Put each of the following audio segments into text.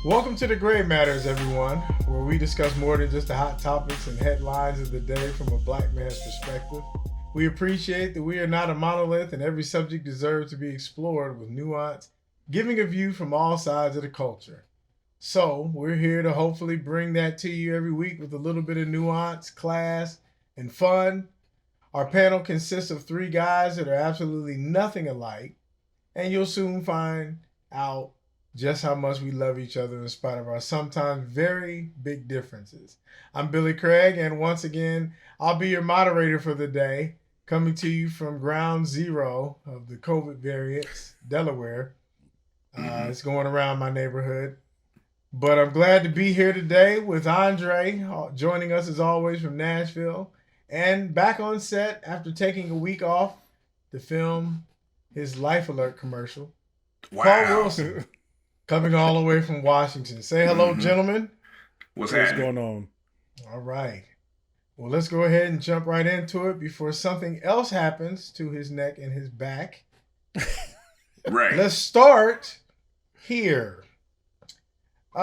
Welcome to the Gray Matters, everyone, where we discuss more than just the hot topics and headlines of the day from a black man's perspective. We appreciate that we are not a monolith and every subject deserves to be explored with nuance, giving a view from all sides of the culture. So, we're here to hopefully bring that to you every week with a little bit of nuance, class, and fun. Our panel consists of three guys that are absolutely nothing alike, and you'll soon find out just how much we love each other in spite of our sometimes very big differences. I'm Billy Craig, and once again, I'll be your moderator for the day, coming to you from ground zero of the COVID variants, Delaware. It's going around my neighborhood. But I'm glad to be here today with Andre, joining us as always from Nashville, and back on set after taking a week off to film his Life Alert commercial. Wow. Paul Wilson. Coming all the way from Washington. Say hello, gentlemen. What's going on? All right. Well, let's go ahead and jump right into it before something else happens to his neck and his back. Right. Let's start here. We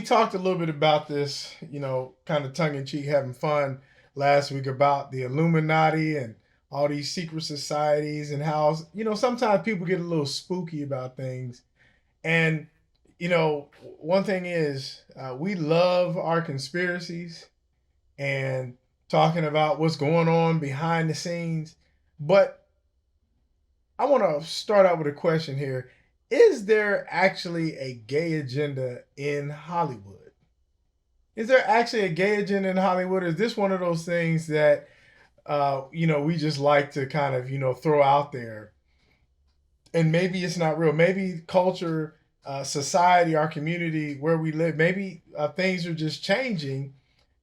talked a little bit about this, kind of tongue-in-cheek, having fun last week about the Illuminati and all these secret societies and how, sometimes people get a little spooky about things. And, one thing is we love our conspiracies and talking about what's going on behind the scenes. But I want to start out with a question here. Is there actually a gay agenda in Hollywood? Is there actually a gay agenda in Hollywood? Is this one of those things that we just like to kind of, throw out there, and maybe it's not real. Maybe culture, society, our community, where we live, maybe things are just changing,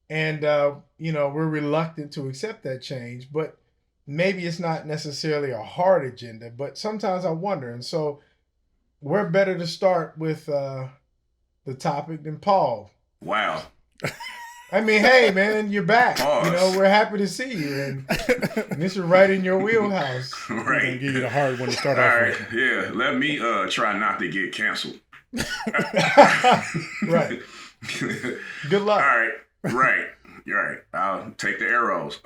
and we're reluctant to accept that change. But maybe it's not necessarily a hard agenda. But sometimes I wonder, and so we're better to start with the topic than Paul. Wow. I mean, hey, man, you're back. Pause. We're happy to see you. And this is right in your wheelhouse. I'm Right. gonna give you the hard one to start All off right. with. Yeah. Let me try not to get canceled. Right. Good All luck. right. Right. You're right. I'll take the arrows.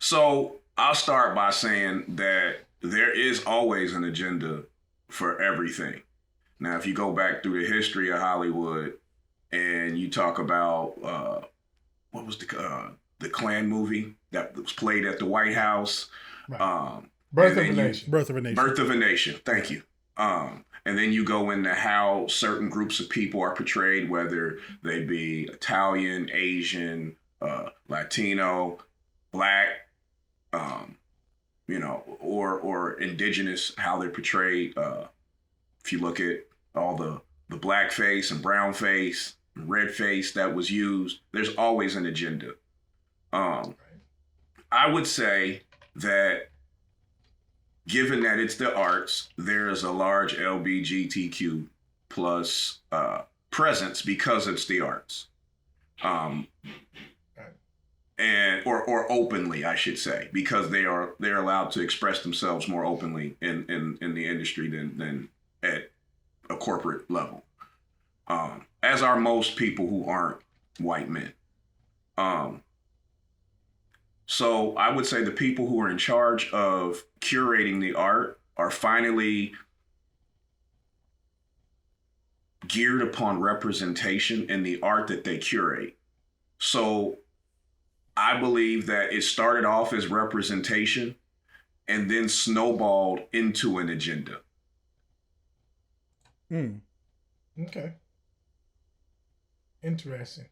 So I'll start by saying that there is always an agenda for everything. Now, if you go back through the history of Hollywood and you talk about what was the Klan movie that was played at the White House, Right. Birth of a and then Nation. Birth of a Nation. Birth of a Nation. Thank you. And then you go into how certain groups of people are portrayed, whether they be Italian, Asian, Latino, Black, or indigenous, how they're portrayed. If you look at all the black face and brown face, and red face that was used, there's always an agenda. I would say that given that it's the arts, there is a large LGBTQ plus presence because it's the arts. And or openly, I should say, because they're allowed to express themselves more openly in the industry than at a corporate level, as are most people who aren't white men. So I would say the people who are in charge of curating the art are finally geared upon representation in the art that they curate. So I believe that it started off as representation and then snowballed into an agenda. Okay. Interesting.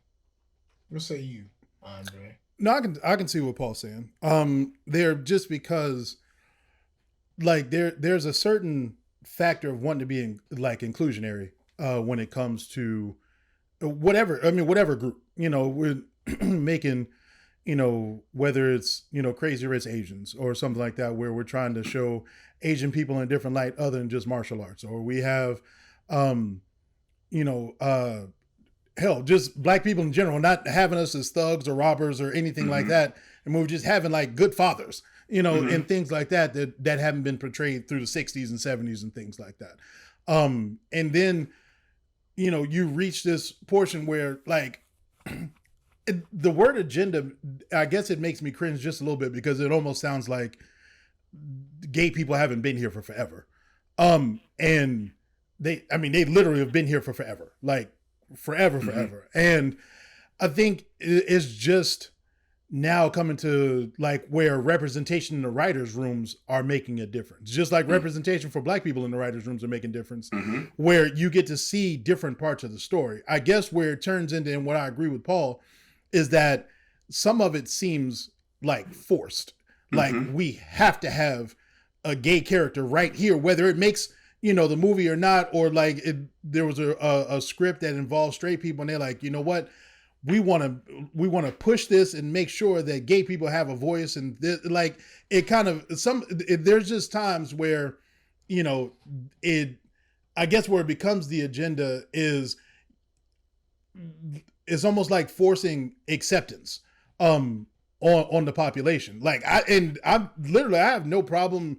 What say you, Andre? No, I can see what Paul's saying. There just because, like, there's a certain factor of wanting to be inclusionary when it comes to whatever group, we're making, whether it's, Crazy Rich Asians or something like that, where we're trying to show Asian people in a different light other than just martial arts, or we have, hell, just black people in general, not having us as thugs or robbers or anything like that. And we're just having like good fathers, and things like that haven't been portrayed through the 60s and 70s and things like that. And then, you know, you reach this portion where like the word agenda, I guess it makes me cringe just a little bit because it almost sounds like gay people haven't been here for forever. And they literally have been here for forever, like forever. And I think it's just now coming to like where representation in the writers' rooms are making a difference. Just like representation for Black people in the writers' rooms are making a difference, where you get to see different parts of the story. I guess where it turns into, and what I agree with Paul, is that some of it seems like forced. Like we have to have a gay character right here, whether it makes, you know, the movie or not, or like there was a script that involved straight people and they're like, you know what, we want to push this and make sure that gay people have a voice. And like it kind of there's just times where, you know, I guess where it becomes the agenda is it's almost like forcing acceptance on the population. Like I have no problem.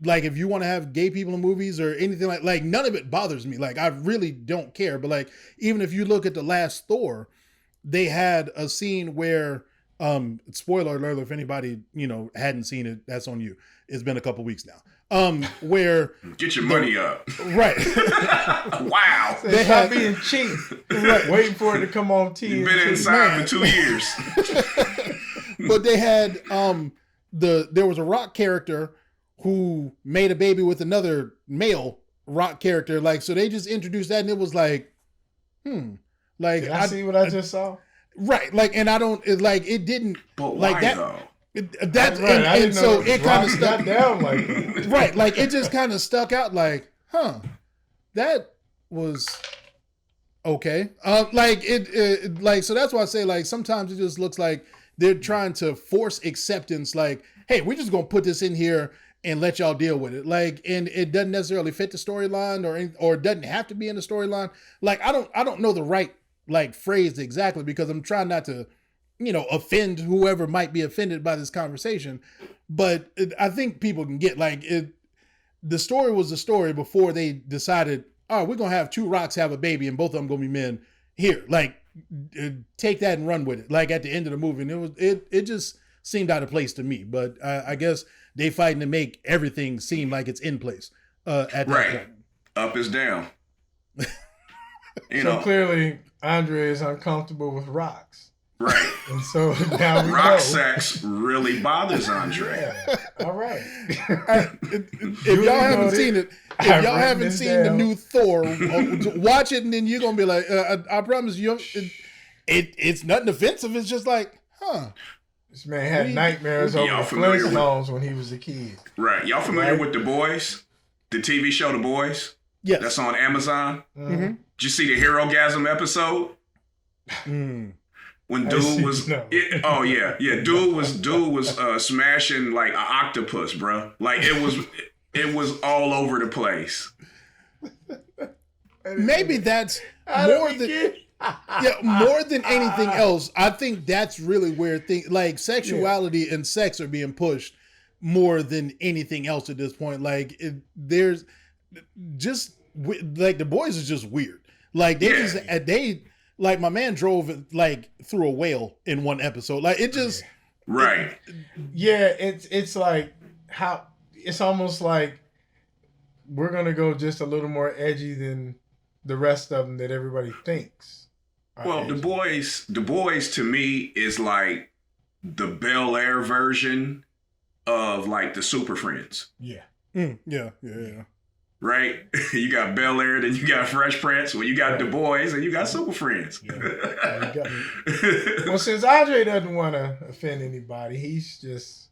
Like if you want to have gay people in movies or anything like none of it bothers me. Like I really don't care. But like, even if you look at the last Thor, they had a scene where, spoiler alert, if anybody, you know, hadn't seen it, that's on you. It's been a couple weeks now. Where get your money up. Right. Wow. They had being cheap. Right. Waiting for it to come on TV. You've been inside for 2 years. But they had there was a Rock character who made a baby with another male Rock character. Like, so they just introduced that and it was like, like Did I see what I just saw? Right. Like, and I don't like it didn't But like why that. though? That's right. and so it kind of stuck down like that. Right. Like it just kind of stuck out like, that was okay. Like it like, so that's why I say like sometimes it just looks like they're trying to force acceptance. Like, hey, we're just going to put this in here and let y'all deal with it. Like, and it doesn't necessarily fit the storyline or it doesn't have to be in the storyline. Like, I don't know the right like phrase exactly because I'm trying not to, you know, offend whoever might be offended by this conversation. But I think people can get like it. The story was the story before they decided, oh, we're going to have 2 Rocks have a baby and both of them going to be men here. Like, take that and run with it. Like at the end of the movie. And it just seemed out of place to me, but I guess they fighting to make everything seem like it's in place at that point. Up is down. So clearly Andre is uncomfortable with rocks. Right. And so now we rock know. sex really bothers Andre. Yeah. All right. If y'all haven't seen it, if y'all haven't seen the new Thor, watch it and then you're gonna be like, I promise you, it's nothing offensive. It's just like, This man had nightmares over the Flintstones when he was a kid. Right. Y'all familiar with The Boys? The TV show The Boys? Yes. That's on Amazon. Mm-hmm. Did you see the Hero-gasm episode? When dude was, dude was smashing like an octopus, bro. Like it was all over the place. Maybe that's more than anything else. I think that's really where things like sexuality and sex are being pushed more than anything else at this point. Like there's just like The Boys is just weird. Like they like my man drove like through a whale in one episode. Like it just right. It's like how it's almost like we're gonna go just a little more edgy than the rest of them that everybody thinks. Well, edgy. The Boys to me is like the Bel Air version of like the Super Friends. Yeah. Yeah. Right? You got Bel Air, then you got Fresh Prince, well, you got The Boys, and you got Super Friends. Yeah. Well, since Andre doesn't want to offend anybody, he's just,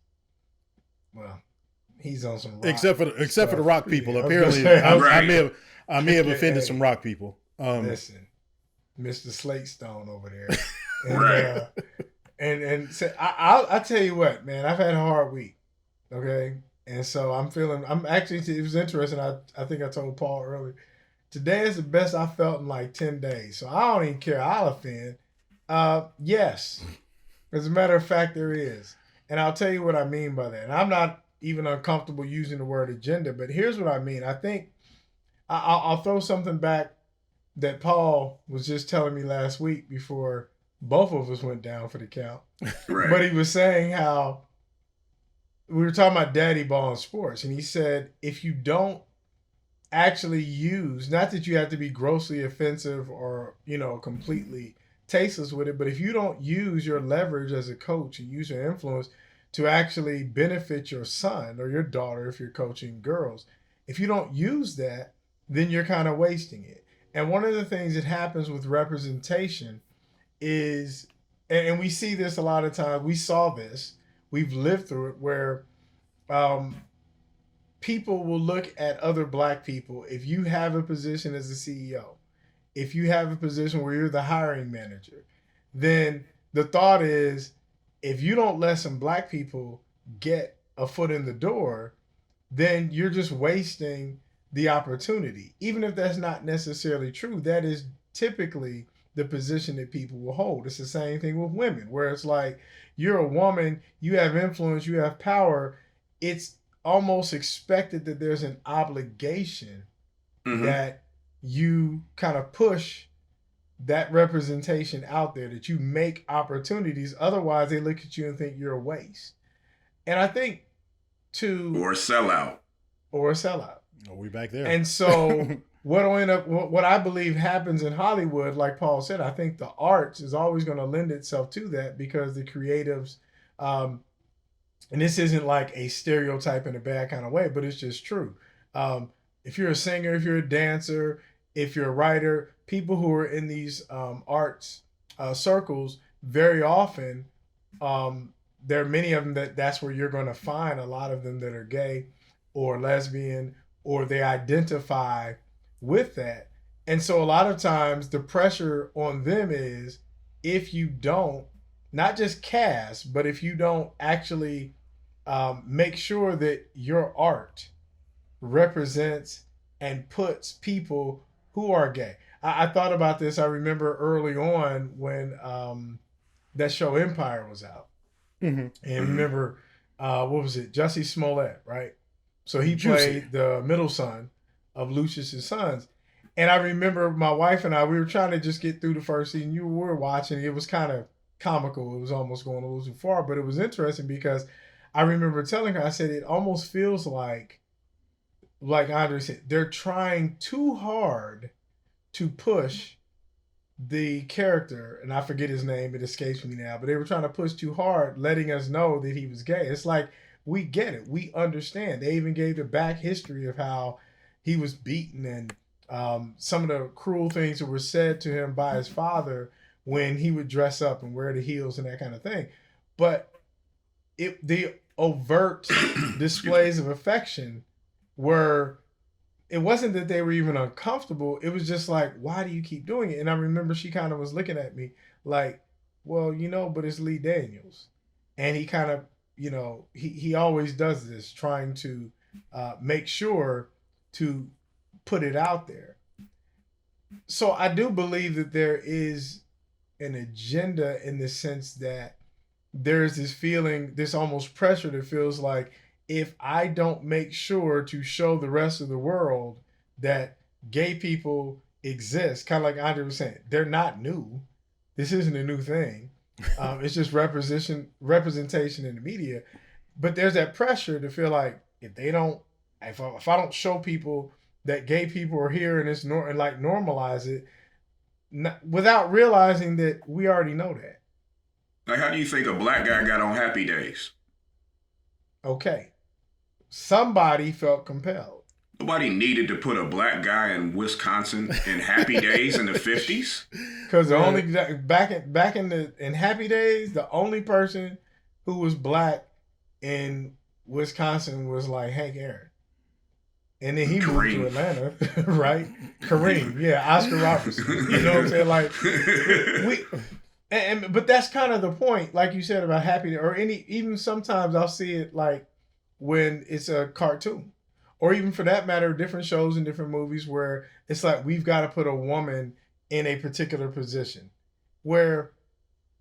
he's on some rock except for the rock people. Yeah, apparently, I may have offended some rock people. Listen, Mr. Slate Stone over there. And, right. And so I'll tell you what, man, I've had a hard week. Okay. And so it was interesting. I think I told Paul earlier. Today is the best I felt in like 10 days. So I don't even care. I'll offend. Yes. As a matter of fact, there is. And I'll tell you what I mean by that. And I'm not even uncomfortable using the word agenda, but here's what I mean. I think I'll throw something back that Paul was just telling me last week before both of us went down for the count. Right. But he was saying how we were talking about daddy ball in sports, and he said if you don't actually use, not that you have to be grossly offensive or completely tasteless with it, but if you don't use your leverage as a coach and use your influence to actually benefit your son or your daughter, if you're coaching girls, if you don't use that, then you're kind of wasting it. And one of the things that happens with representation is, and we see this a lot of times, we saw this, we've lived through it, where people will look at other black people. If you have a position as a CEO, if you have a position where you're the hiring manager, then the thought is, if you don't let some black people get a foot in the door, then you're just wasting the opportunity. Even if that's not necessarily true, that is typically the position that people will hold. It's the same thing with women, where it's like, you're a woman, you have influence, you have power. It's almost expected that there's an obligation that you kind of push that representation out there, that you make opportunities. Otherwise, they look at you and think you're a waste. And I think or a sellout. Or a sellout. Oh, we back there. And so what I believe happens in Hollywood, like Paul said, I think the arts is always going to lend itself to that, because the creatives, and this isn't like a stereotype in a bad kind of way, but it's just true. If you're a singer, if you're a dancer, if you're a writer, people who are in these arts circles, very often, there are many of them that's where you're going to find a lot of them that are gay or lesbian, or they identify with that. And so a lot of times the pressure on them is, if you don't, not just cast, but if you don't actually make sure that your art represents and puts people who are gay. I thought about this. I remember early on when that show Empire was out. And remember, what was it? Jussie Smollett, right? So he played the middle son of Lucius's sons. And I remember my wife and I, we were trying to just get through the first season. You were watching. It was kind of comical. It was almost going a little too far, but it was interesting because I remember telling her, I said, it almost feels like Andre said, they're trying too hard to push the character, and I forget his name, it escapes me now, but they were trying to push too hard, letting us know that he was gay. It's like, we get it. We understand. They even gave the back history of how he was beaten and some of the cruel things that were said to him by his father when he would dress up and wear the heels and that kind of thing. But the overt displays of affection were, it wasn't that they were even uncomfortable. It was just like, why do you keep doing it? And I remember she kind of was looking at me like, well, but it's Lee Daniels. And he kind of, he always does this, trying to make sure to put it out there. So I do believe that there is an agenda, in the sense that there's this feeling, this almost pressure that feels like, if I don't make sure to show the rest of the world that gay people exist, kind of like Andre was saying, they're not new. This isn't a new thing. It's just representation in the media. But there's that pressure to feel like, if I don't show people that gay people are here and and normalize it, without realizing that we already know that. Like, how do you think a black guy got on Happy Days? Okay. Somebody felt compelled. Nobody needed to put a black guy in Wisconsin in Happy Days in the 50s. Because the only back in Happy Days, the only person who was black in Wisconsin was like Hank Aaron. And then he moved to Atlanta, right? Kareem, yeah, Oscar Robertson. You know what I'm saying? Like, but that's kind of the point, like you said about Happy, or even sometimes I'll see it like when it's a cartoon, or even for that matter, different shows and different movies where it's like, we've got to put a woman in a particular position where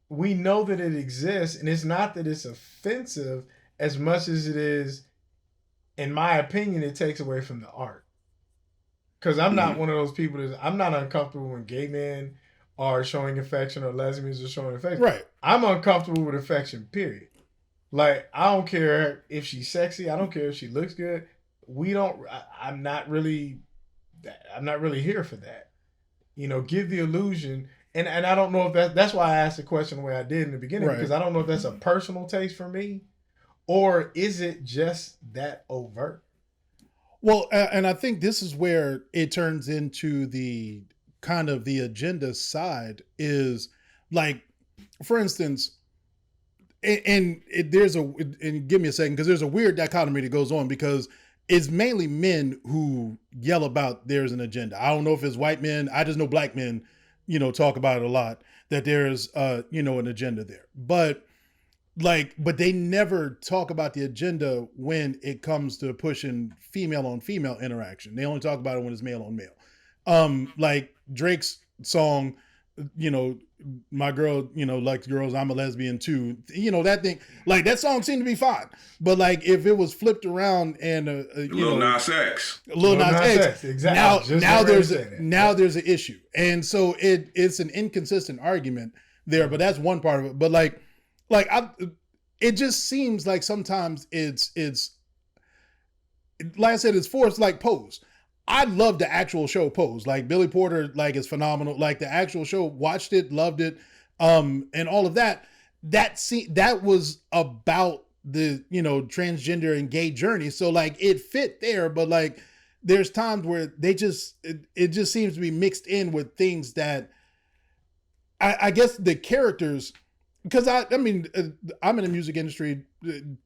we know that it exists, and it's not that it's offensive as much as it is, in my opinion, it takes away from the art. Because I'm not one of those people I'm not uncomfortable when gay men are showing affection or lesbians are showing affection. Right. I'm uncomfortable with affection, period. Like, I don't care if she's sexy. I don't care if she looks good. I'm not really here for that. You know, give the illusion. And I don't know if that's why I asked the question the way I did in the beginning, because I don't know if that's a personal taste for me, or is it just that overt? Well, and I think this is where it turns into the kind of the agenda side is like, for instance, and give me a second, because there's a weird dichotomy that goes on, because it's mainly men who yell about there's an agenda. I don't know if it's white men. I just know black men, talk about it a lot, that there's, an agenda there. But they never talk about the agenda when it comes to pushing female on female interaction. They only talk about it when it's male on male. Like Drake's song, my girl, likes girls, I'm a lesbian too. That thing, like that song seemed to be fine. But like if it was flipped around and Lil Nas X. Lil Nas X, exactly. Now there's an issue. And so it's an inconsistent argument there, but that's one part of it. But it just seems like sometimes it's like I said, it's forced, like Pose. I love the actual show Pose. Like Billy Porter, like is phenomenal. Like the actual show, watched it, loved it, and all of that. That was about the transgender and gay journey. So like it fit there, but like there's times where it just seems to be mixed in with things that I guess the characters. Because I'm in the music industry,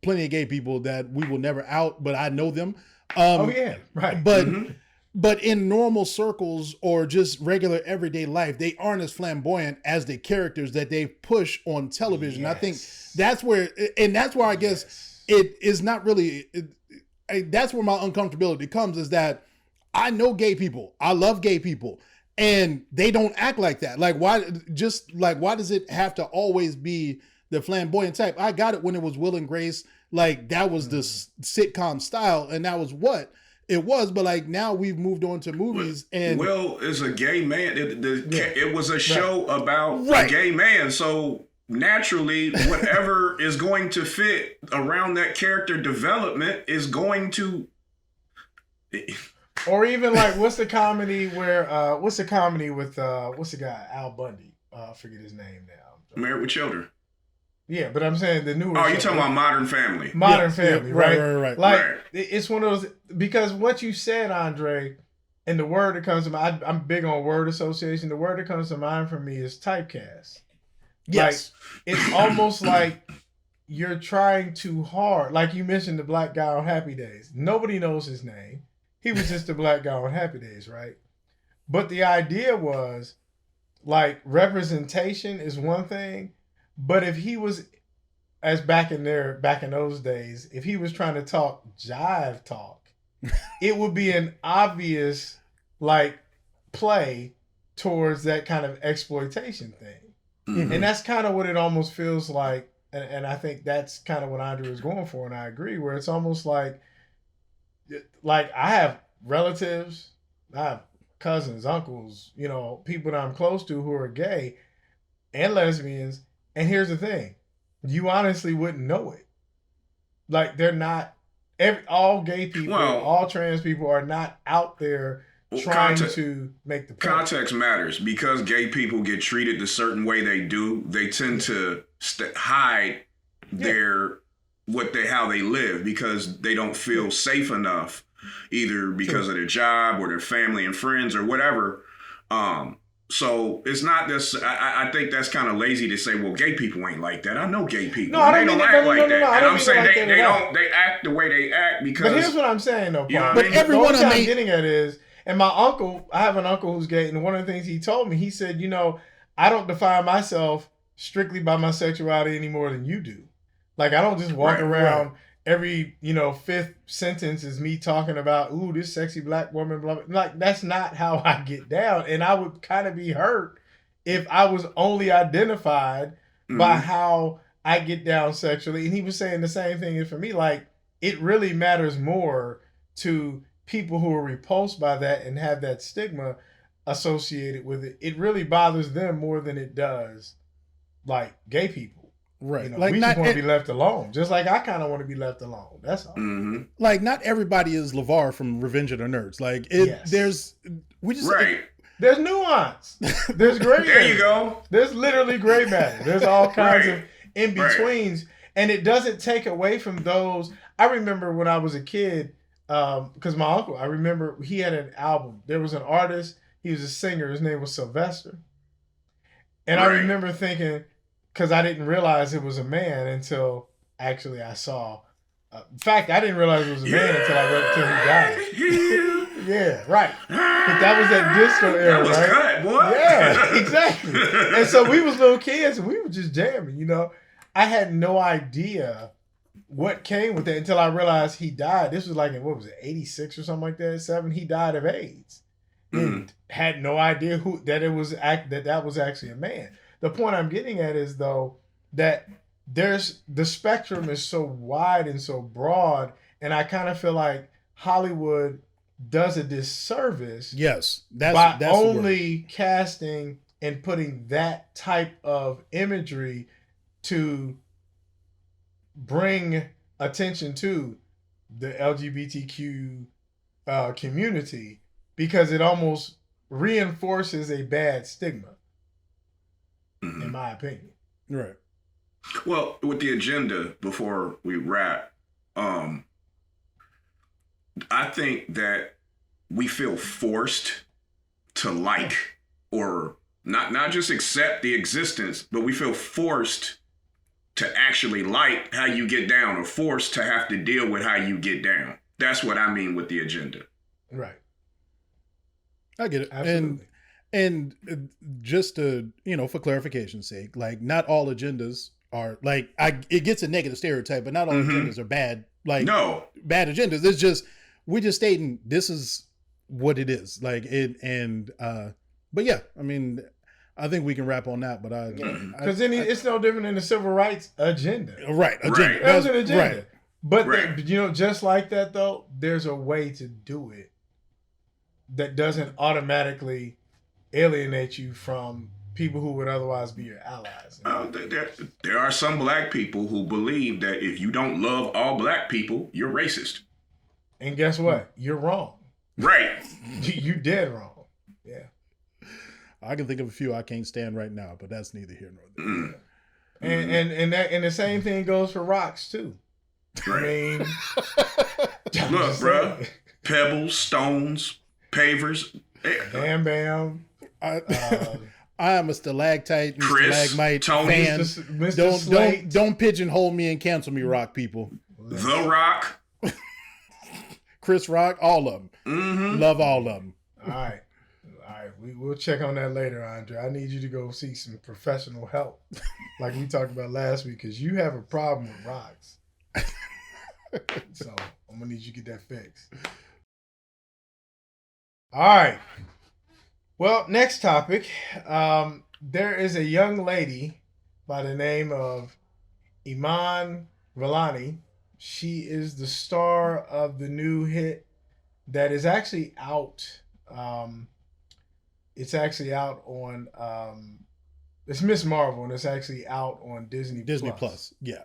plenty of gay people that we will never out, but I know them. Right. But in normal circles or just regular everyday life, they aren't as flamboyant as the characters that they push on television. Yes. I think that's where I guess it is not really. That's where my uncomfortability comes, is that I know gay people, I love gay people. And they don't act like that. Like why does it have to always be the flamboyant type? I got it when it was Will and Grace. Like that was the sitcom style, and that was what it was. But like now we've moved on to movies, and Will is a gay man. It was a show about a gay man, so naturally, whatever is going to fit around that character development is going to. Or even like, what's the comedy with what's the guy, Al Bundy? I forget his name now. Married with Children. Yeah, but I'm saying the newer. Oh, you're talking about Modern Family. Modern Family, right. Like it's one of those, because what you said, Andre, and the word that comes to mind. I'm big on word association. The word that comes to mind for me is typecast. Yes, like, it's almost like you're trying too hard. Like you mentioned, the black guy on Happy Days. Nobody knows his name. He was just a black guy on Happy Days, right? But the idea was, like, representation is one thing, but if he was, as back in those days, if he was trying to talk jive talk, it would be an obvious, like, play towards that kind of exploitation thing. Mm-hmm. And that's kind of what it almost feels like, and I think that's kind of what Andre was going for, and I agree, where it's almost like I have relatives, I have cousins, uncles, people that I'm close to who are gay and lesbians. And here's the thing, you honestly wouldn't know it. Like they're not, all gay people, all trans people are not out there trying to make the point. Context matters, because gay people get treated the certain way they do. They tend to hide how they live, because they don't feel safe enough, either because of their job or their family and friends or whatever. So it's not this. I think that's kind of lazy to say, well, gay people ain't like that. I know gay people. No, they don't act like that. And I'm saying they don't. They act the way they act because. But here's what I'm saying, though, Paul. You know but everyone I'm getting at is, and my uncle, I have an uncle who's gay, and one of the things he told me, he said, I don't define myself strictly by my sexuality any more than you do. Like I don't just walk around. Every, fifth sentence is me talking about, ooh, this sexy black woman, blah, blah. Like, that's not how I get down. And I would kind of be hurt if I was only identified by how I get down sexually. And he was saying the same thing for me. Like, it really matters more to people who are repulsed by that and have that stigma associated with it, it really bothers them more than it does like gay people. Right. You know, Like we not just want to be left alone. Just like I kind of want to be left alone. That's all. Mm-hmm. like not everybody is LeVar from Revenge of the Nerds. Like Yes. there's Right. There's nuance. There's gray. There you area. go. There's literally gray matter. There's all kinds Right. of in betweens, and it doesn't take away from those. I remember when I was a kid, because my uncle, I remember he had an album. There was an artist. He was a singer. His name was Sylvester, and I Right. remember thinking, because I didn't realize it was a man until actually I saw. In fact, I didn't realize it was a man until I read until he died. Yeah, right. But that was that disco era, That was right? cut, boy. Yeah, exactly. And so we was little kids and we were just jamming, you know. I had no idea what came with it until I realized he died. This was like in, what was it, 86 or something like that, 7. He died of AIDS. And had no idea that was actually a man. The point I'm getting at is though that the spectrum is so wide and so broad, and I kind of feel like Hollywood does a disservice yes, by that's the word. only casting and putting that type of imagery to bring attention to the LGBTQ community, because it almost reinforces a bad stigma, Mhm. in my opinion. Right. Well, with the agenda, before we wrap, I think that we feel forced to like or not just accept the existence, but we feel forced to actually like how you get down, or forced to have to deal with how you get down. That's what I mean with the agenda. Right. I get it. Absolutely. And just to, for clarification's sake, like not all agendas are like it gets a negative stereotype, but not all Mhm. agendas are bad. Like No. bad agendas. It's just we're just stating this is what it is. Like it and but yeah, I mean, I think we can wrap on that. But Because then it's no different than the civil rights agenda. right agenda. Right. That was an agenda. Right. But Right. just like that though, there's a way to do it that doesn't automatically alienate you from people who would otherwise be your allies. There are some black people who believe that if you don't love all black people, you're racist. And guess what? You're wrong. Right. You dead wrong. Yeah. I can think of a few I can't stand right now, but that's neither here nor there. Mm. And the same thing goes for rocks too. I Right. mean, I'm Look, just bruh. saying. Pebbles, stones, pavers. Bam Bam. I am a stalactite and Chris, stalagmite Tony, fan. Mr. Slate. Don't pigeonhole me and cancel me, rock people. The Rock. Chris Rock, all of them. Mm-hmm. Love all of them. All right. We'll check on that later, Andre. I need you to go seek some professional help, like we talked about last week, because you have a problem with rocks. So I'm gonna need you to get that fixed. All right. Well, next topic. There is a young lady by the name of Iman Vellani. She is the star of the new hit that is actually out. It's actually out on. It's Miss Marvel, and it's actually out on Disney Plus. Yeah.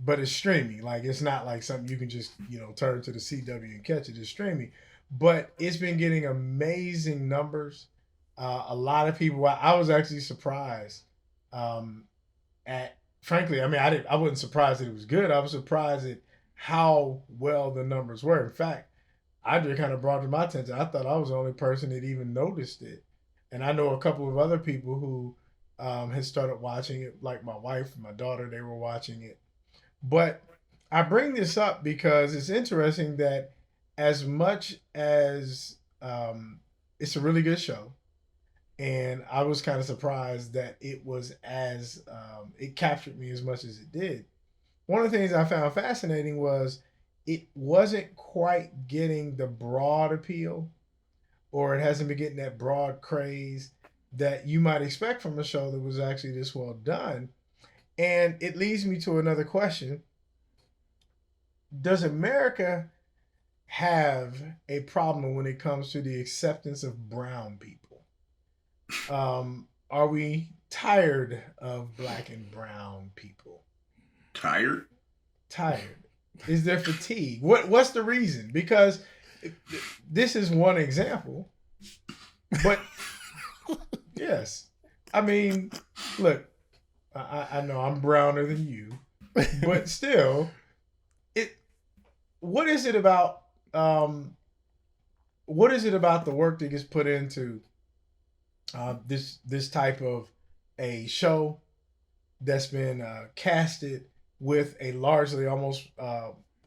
But it's streaming. Like, it's not like something you can just turn to the CW and catch it. It's streaming, but it's been getting amazing numbers. A lot of people. I was actually surprised. Frankly, I mean, I wasn't surprised that it was good. I was surprised at how well the numbers were. In fact, Audrey kind of brought it to my attention. I thought I was the only person that even noticed it. And I know a couple of other people who had started watching it, like my wife and my daughter, they were watching it. But I bring this up because it's interesting that as much as it's a really good show, and I was kind of surprised that it was it captured me as much as it did. One of the things I found fascinating was it wasn't quite getting the broad appeal, or it hasn't been getting that broad craze that you might expect from a show that was actually this well done. And it leads me to another question. Does America have a problem when it comes to the acceptance of brown people. Are we tired of black and brown people? Tired? Tired. Is there fatigue? What's the reason? Because this is one example, but yes, I mean, look, I know I'm browner than you, but still, what is it about? What is it about the work that gets put into this type of a show that's been casted with a largely almost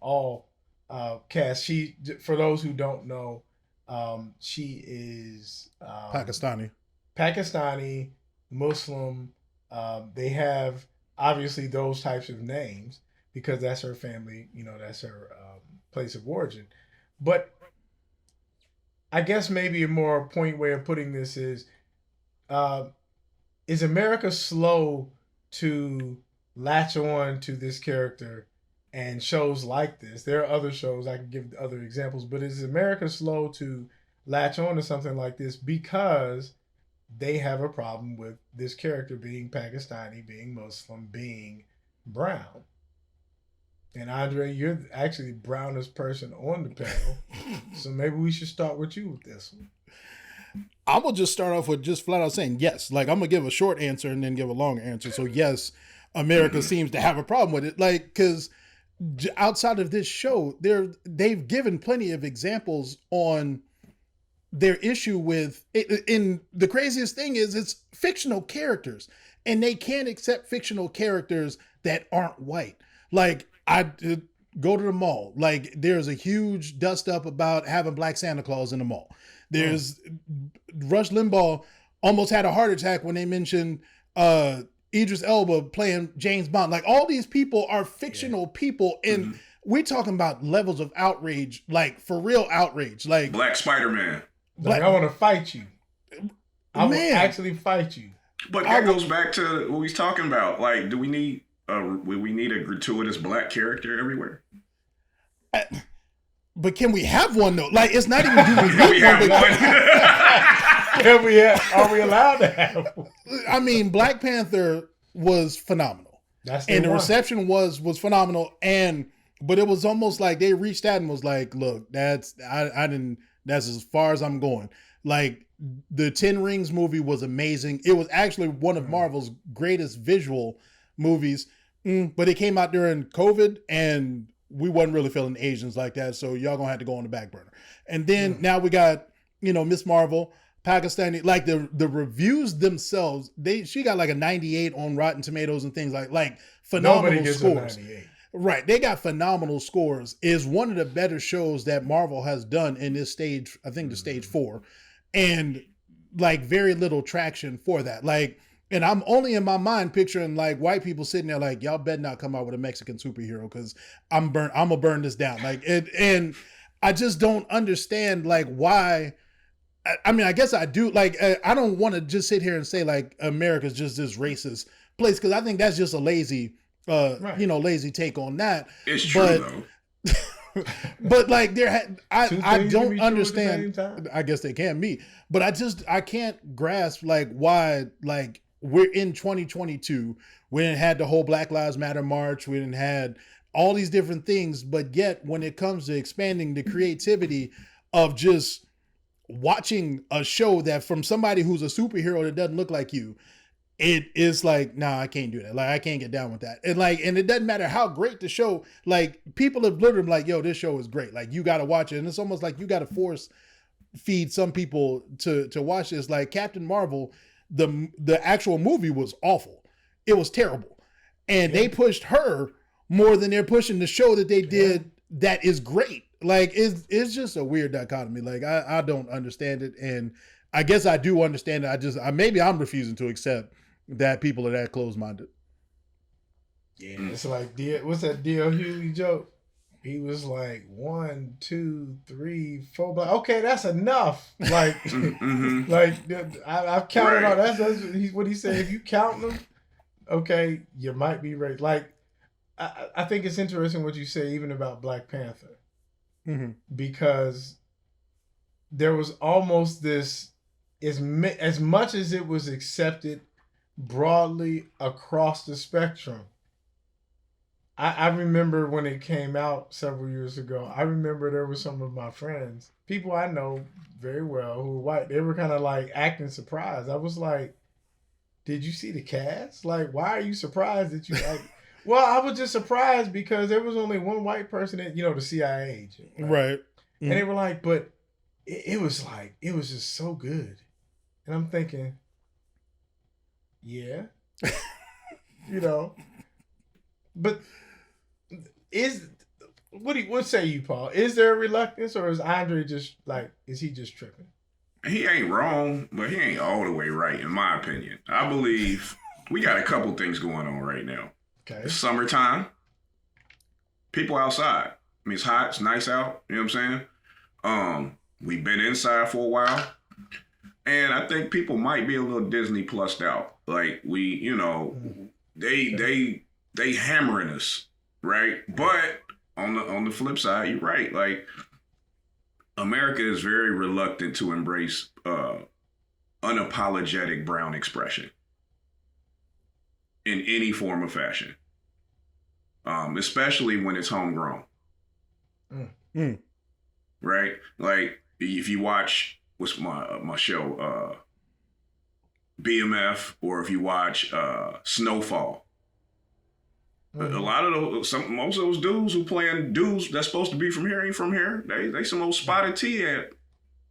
all cast? She, for those who don't know, she is Pakistani Muslim. They have obviously those types of names because that's her family. You know, that's her place of origin. But I guess maybe a more point way of putting this is America slow to latch on to this character and shows like this? There are other shows, I can give other examples, but is America slow to latch on to something like this because they have a problem with this character being Pakistani, being Muslim, being brown? And Andre, you're actually the brownest person on the panel, so maybe we should start with you with this one. I'm gonna just start off with just flat out saying yes. Like, I'm gonna give a short answer and then give a long answer. So yes, America seems to have a problem with it. Like, because outside of this show, they've given plenty of examples on their issue with it. And the craziest thing is it's fictional characters, and they can't accept fictional characters that aren't white. Like, I go to the mall. Like, there's a huge dust up about having Black Santa Claus in the mall. There's Rush Limbaugh almost had a heart attack when they mentioned Idris Elba playing James Bond. Like, all these people are fictional people, and we're talking about levels of outrage, like for real outrage. Like Black Spider-Man. Like, I want to fight you. I will actually fight you. But that goes back to what he's talking about. Like, do we need a gratuitous black character everywhere? But can we have one though? Like, it's not even do we have one. Are we allowed to have one? I mean, Black Panther was phenomenal. The reception was phenomenal. But it was almost like they reached out and was like, look, that's as far as I'm going. Like, the 10 Rings movie was amazing. It was actually one of Marvel's greatest visual movies. But it came out during COVID, and we wasn't really feeling Asians like that, so y'all gonna have to go on the back burner. And then now we got, Miss Marvel, Pakistani. Like, the reviews themselves, she got like a 98 on Rotten Tomatoes and things like phenomenal scores. Right, they got phenomenal scores. Is one of the better shows that Marvel has done in this stage. I think the stage 4, and like very little traction for that. Like. And I'm only in my mind picturing like white people sitting there like, y'all better not come out with a Mexican superhero because I'm gonna burn this down. Like, and I just don't understand like why. I mean, I guess I do. Like, I don't want to just sit here and say like America's just this racist place, because I think that's just a lazy, lazy take on that. It's true though. But like I don't understand. I guess they can be, but I can't grasp like why like. We're in 2022. We didn't had the whole Black Lives Matter march. We didn't had all these different things. But yet, when it comes to expanding the creativity of just watching a show that from somebody who's a superhero that doesn't look like you, it is like, nah, I can't do that. Like, I can't get down with that. And it doesn't matter how great the show. Like, people have literally been like, yo, this show is great. Like, you got to watch it. And it's almost like you got to force feed some people to watch this. Like Captain Marvel. The actual movie was awful. It was terrible. And they pushed her more than they're pushing the show that they did that is great. Like, it's just a weird dichotomy. Like, I don't understand it. And I guess I do understand it. Maybe I'm refusing to accept that people are that close-minded. Yeah, it's like, what's that D.L. Hughley joke? He was like 1, 2, 3, 4. But okay, that's enough. Like, like I've counted on. That's what he said. If you count them, okay, you might be right. Like, I think it's interesting what you say even about Black Panther. Mhm. because there was almost this, as much as it was accepted broadly across the spectrum. I remember when it came out several years ago. I remember there were some of my friends, people I know very well who were white. They were kind of like acting surprised. I was like, "Did you see the cast? Like, why are you surprised that you like?" Well, I was just surprised because there was only one white person in, the CIA agent, right? Right. And they were like, but it was like, it was just so good. And I'm thinking, yeah, you know, but what say you, Paul? Is there a reluctance, or is Andre just like, is he just tripping? He ain't wrong, but he ain't all the way right, in my opinion. I believe we got a couple things going on right now. Okay. It's summertime. People outside. I mean, it's hot. It's nice out. You know what I'm saying? We've been inside for a while. And I think people might be a little Disney plussed out. Like they hammering us, right? But on the flip side, you're right. Like, America is very reluctant to embrace unapologetic brown expression in any form or fashion, especially when it's homegrown. Right? Like, if you watch what's my show, BMF, or if you watch Snowfall, a lot of most of those dudes who playing dudes that's supposed to be from here ain't from here. They some old spotted tea at,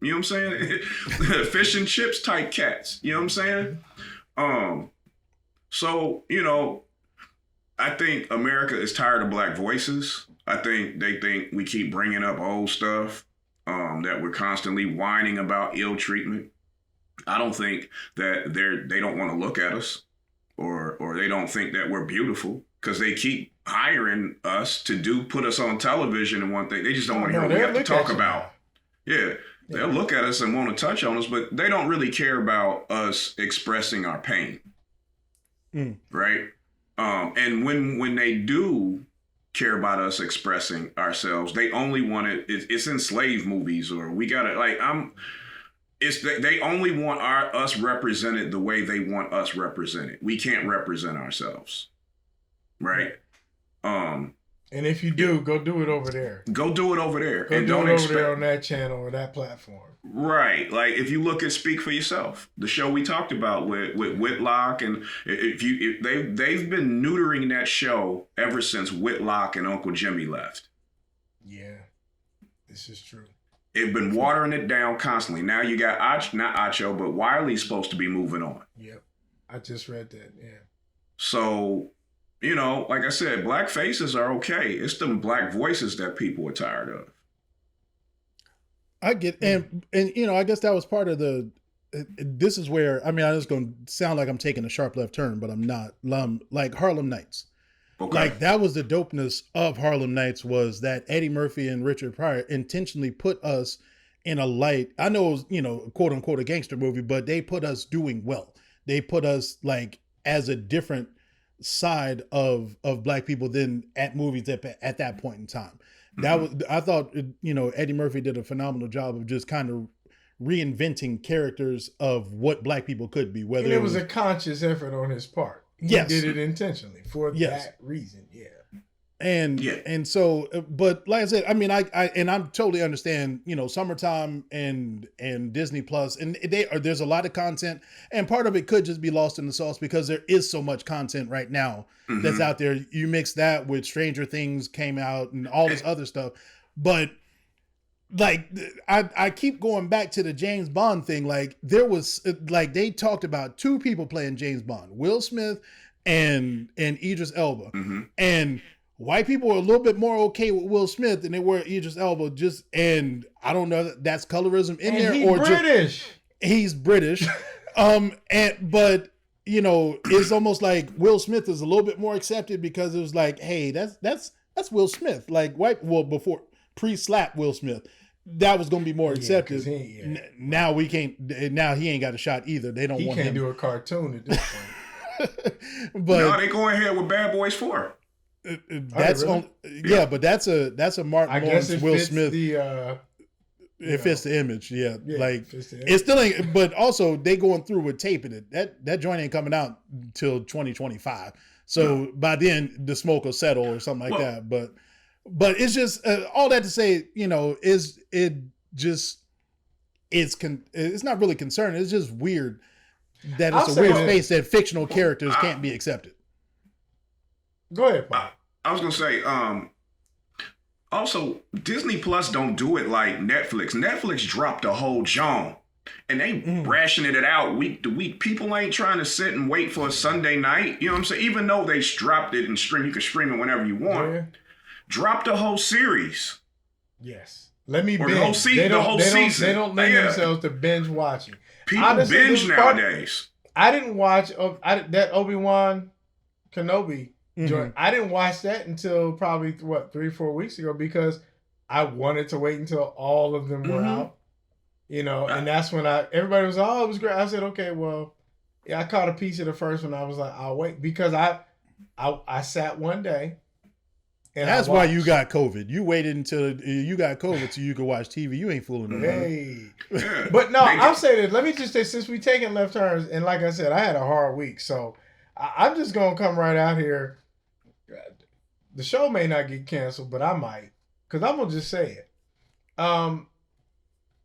you know what I'm saying? Fish and chips type cats. You know what I'm saying? So, I think America is tired of black voices. I think they think we keep bringing up old stuff, that we're constantly whining about ill treatment. I don't think that they don't want to look at us, or they don't think that we're beautiful, because they keep hiring us to put us on television and one thing. They just don't want to hear what we have to talk about. Yeah. They'll look at us and want to touch on us, but they don't really care about us expressing our pain. Right? And when they do care about us expressing ourselves, they only want it's in slave movies, or we gotta they only want us represented the way they want us represented. We can't represent ourselves. Right? And if you do, go do it over there. Go do it over there. Go and do don't it expect over there on that channel or that platform. Right. Like, if you look at Speak for Yourself, the show we talked about with Whitlock, and if they've been neutering that show ever since Whitlock and Uncle Jimmy left. Yeah, this is true. They've been watering it down constantly. Now you got not Acho, but Wiley's supposed to be moving on. Yep, I just read that. Yeah. So, like I said, black faces are okay. It's them black voices that people are tired of. I get, and I guess that was part of this is where, I mean, I was going to sound like I'm taking a sharp left turn, but I'm not. Like Harlem Nights. Okay. Like, that was the dopeness of Harlem Nights, was that Eddie Murphy and Richard Pryor intentionally put us in a light. I know it was, quote unquote, a gangster movie, but they put us doing well. They put us like as a different side of black people than at movies at that point in time. That was, I thought, Eddie Murphy did a phenomenal job of just kind of reinventing characters of what black people could be. Whether and it was a conscious effort on his part. He did it intentionally for that reason. Yeah. And so, but like I said, I mean, I totally understand, summertime and Disney Plus, and there's a lot of content, and part of it could just be lost in the sauce because there is so much content right now that's out there. You mix that with Stranger Things came out and all this other stuff, but like, I keep going back to the James Bond thing. Like, there was, like, they talked about two people playing James Bond, Will Smith and Idris Elba, and white people were a little bit more okay with Will Smith than they were Idris Elba. And I don't know that that's colorism in there, or British. He's British. But it's almost like Will Smith is a little bit more accepted because it was like, hey, that's Will Smith. Like, before pre-slap Will Smith, that was going to be more accepted. Now we can't. Now he ain't got a shot either. They don't. He want can't him. do a cartoon at this point. But no, they going ahead with Bad Boys 4. That's really? on. Yeah, but that's a Martin I guess Lawrence, it Will fits Smith. the It fits the image. Yeah, yeah, like fits the it still ain't. But also they going through with taping it. That joint ain't coming out until 2025. So by then the smoke will settle or something like Well- that. But it's just all that to say, is it just it's not really concerning. It's just weird that I'll it's a say weird this. space that fictional characters can't be accepted. Go ahead, Paul. I was gonna say, also Disney Plus don't do it like Netflix. Netflix dropped a whole genre, and they rationing it out week to week. People ain't trying to sit and wait for a Sunday night. You know what I'm saying? Even though they dropped it and you can stream it whenever you want. Yeah. Drop the whole series. Yes. Let me Or binge. the whole season. They don't lend Yeah. themselves to binge watching. People Honestly, binge this was part- nowadays. I didn't watch that Obi-Wan Kenobi joint. I didn't watch that until probably 3-4 weeks ago because I wanted to wait until all of them were out. And that's when everybody was like, oh, it was great. I said, okay, well, yeah, I caught a piece of the first one. I was like, I'll wait because I sat one day. And That's why you got COVID. You waited until you got COVID so you could watch TV. You ain't fooling nobody. Hey. Yeah. But no, I'll say this. Let me just say, since we taking left turns, and like I said, I had a hard week, so I'm just gonna come right out here. The show may not get canceled, but I might, because I'm gonna just say it.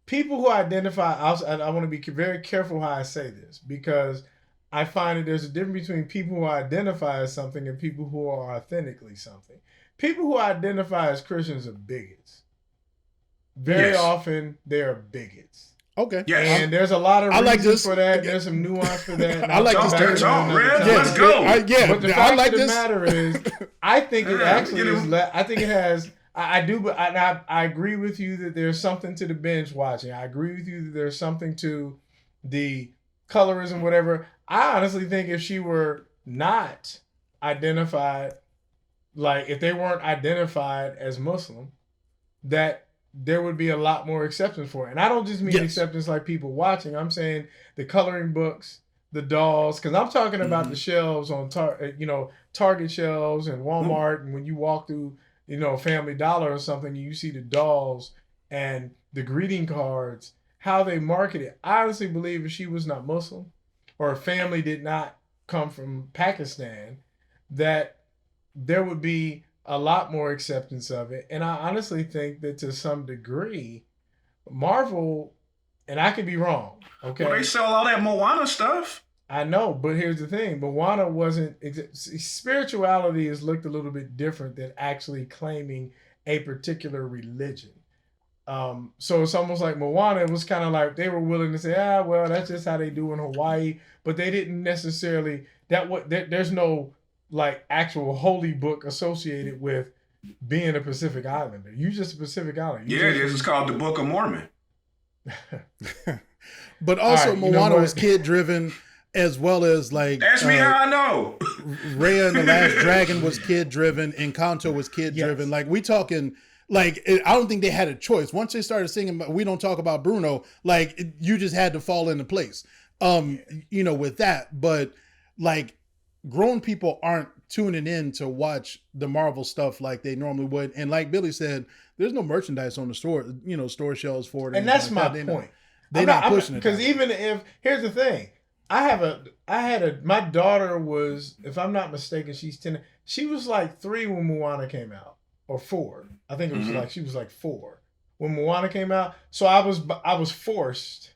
People who identify, I want to be very careful how I say this because I find that there's a difference between people who identify as something and people who are authentically something. People who identify as Christians are bigots. Very Yes. often, they are bigots. Okay. Yes. And there's a lot of I like reasons this. for that. There's some nuance for that. and I like I'll this talk about term. it Talk, another Red. time. Let's go. But the I fact like of the this. matter is, I think it Yeah, actually get is. him. I think it has. I do, but I agree with you that there's something to the binge watching. I agree with you that there's something to the colorism, whatever. I honestly think if she were not identified, like if they weren't identified as Muslim, that there would be a lot more acceptance for it. And I don't just mean Yes. acceptance like people watching. I'm saying the coloring books, the dolls, because I'm talking about the shelves on Target shelves and Walmart, and when you walk through, Family Dollar or something, you see the dolls and the greeting cards, how they market it. I honestly believe if she was not Muslim or her family did not come from Pakistan, that there would be a lot more acceptance of it. And I honestly think that to some degree, Marvel, and I could be wrong, okay? Well, they sell all that Moana stuff. I know, but here's the thing. Moana wasn't... Spirituality is looked a little bit different than actually claiming a particular religion. So it's almost like Moana, it was kind of like they were willing to say, well, that's just how they do in Hawaii. But they didn't necessarily... There's no like actual holy book associated with being a Pacific Islander. You just a Pacific Islander. Yeah, it is. It's called the Book of Mormon. But also, All right, you know Moana what? was kid driven, as well as like Ask me how I know. Raya and the Last Dragon was kid driven, Encanto was kid driven. Yes. Like we talking, like I don't think they had a choice. Once they started singing, "We Don't Talk About Bruno," like you just had to fall into place. With that, but like grown people aren't tuning in to watch the Marvel stuff like they normally would. And like Billy said, there's no merchandise on the store shelves for it. or And anything that's like my that. point. They're not pushing it. Because even if, here's the thing, my daughter was, if I'm not mistaken, she's 10. She was like 3 when Moana came out, or 4. I think it was like, she was like 4 when Moana came out. So I was forced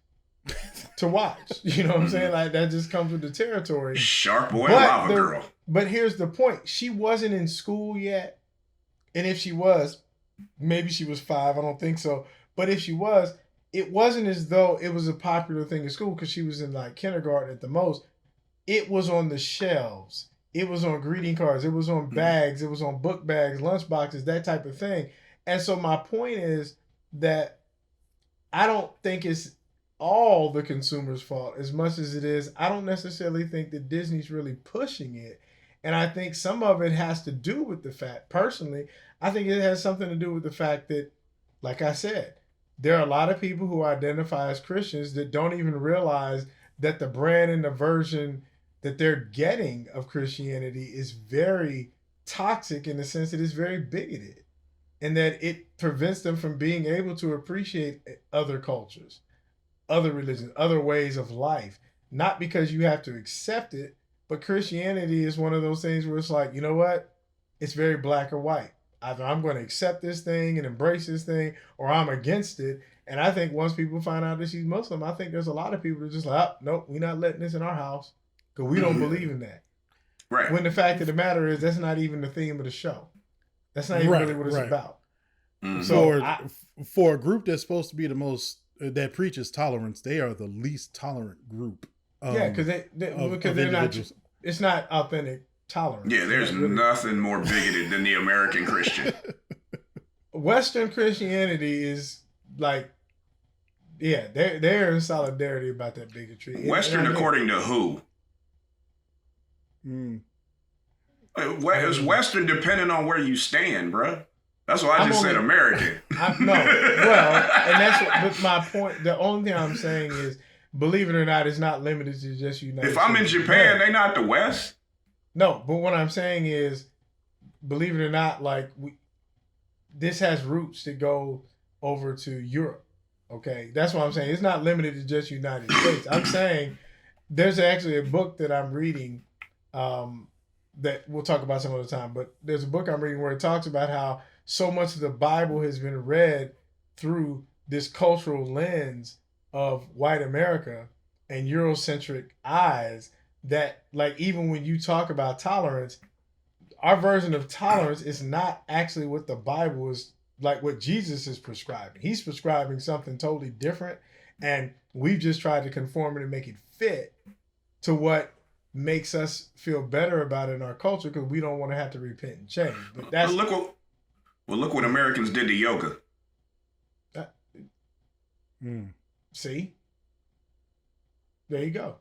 to watch. You know what I'm saying? Like that just comes with the territory. Shark Boy and But Lava Girl. But here's the point. She wasn't in school yet. And if she was, maybe she was 5. I don't think so. But if she was, it wasn't as though it was a popular thing in school because she was in like kindergarten at the most. It was on the shelves. It was on greeting cards. It was on bags. It was on book bags, lunch boxes, that type of thing. And so my point is that I don't think it's all the consumer's fault as much as it is. I don't necessarily think that Disney's really pushing it. And I think some of it has to do with the fact, personally, I think it has something to do with the fact that, like I said, there are a lot of people who identify as Christians that don't even realize that the brand and the version that they're getting of Christianity is very toxic in the sense that it's very bigoted and that it prevents them from being able to appreciate other cultures, other religions, other ways of life. Not because you have to accept it, but Christianity is one of those things where it's like, you know what? It's very black or white. Either I'm going to accept this thing and embrace this thing, or I'm against it. And I think once people find out that she's Muslim, I think there's a lot of people that are just like, oh, nope, we're not letting this in our house because we don't believe in that. Right. When the fact of the matter is, that's not even the theme of the show. That's not even really what it's about. Mm-hmm. So for a group that's supposed to be the most that preaches tolerance, they are the least tolerant group. Because they're not. It's not authentic tolerance. Yeah, there's nothing more bigoted than the American Christian. Western Christianity is like, yeah, they're in solidarity about that bigotry. Western, according to who? It's Western depending on where you stand, bruh. That's why I just said American. No, well, and that's but my point. The only thing I'm saying is, believe it or not, it's not limited to just United States. If I'm in Japan, they not the West. No, but what I'm saying is, believe it or not, like this has roots that go over to Europe. Okay, that's what I'm saying. It's not limited to just United States. I'm saying there's actually a book that I'm reading that we'll talk about some other time. But there's a book I'm reading where it talks about how so much of the Bible has been read through this cultural lens of white America and Eurocentric eyes that, like, even when you talk about tolerance, our version of tolerance is not actually what the Bible is, like what Jesus is prescribing. He's prescribing something totally different, and we've just tried to conform it and make it fit to what makes us feel better about it in our culture because we don't want to have to repent and change. But that's look what Americans did to yoga. See? There you go.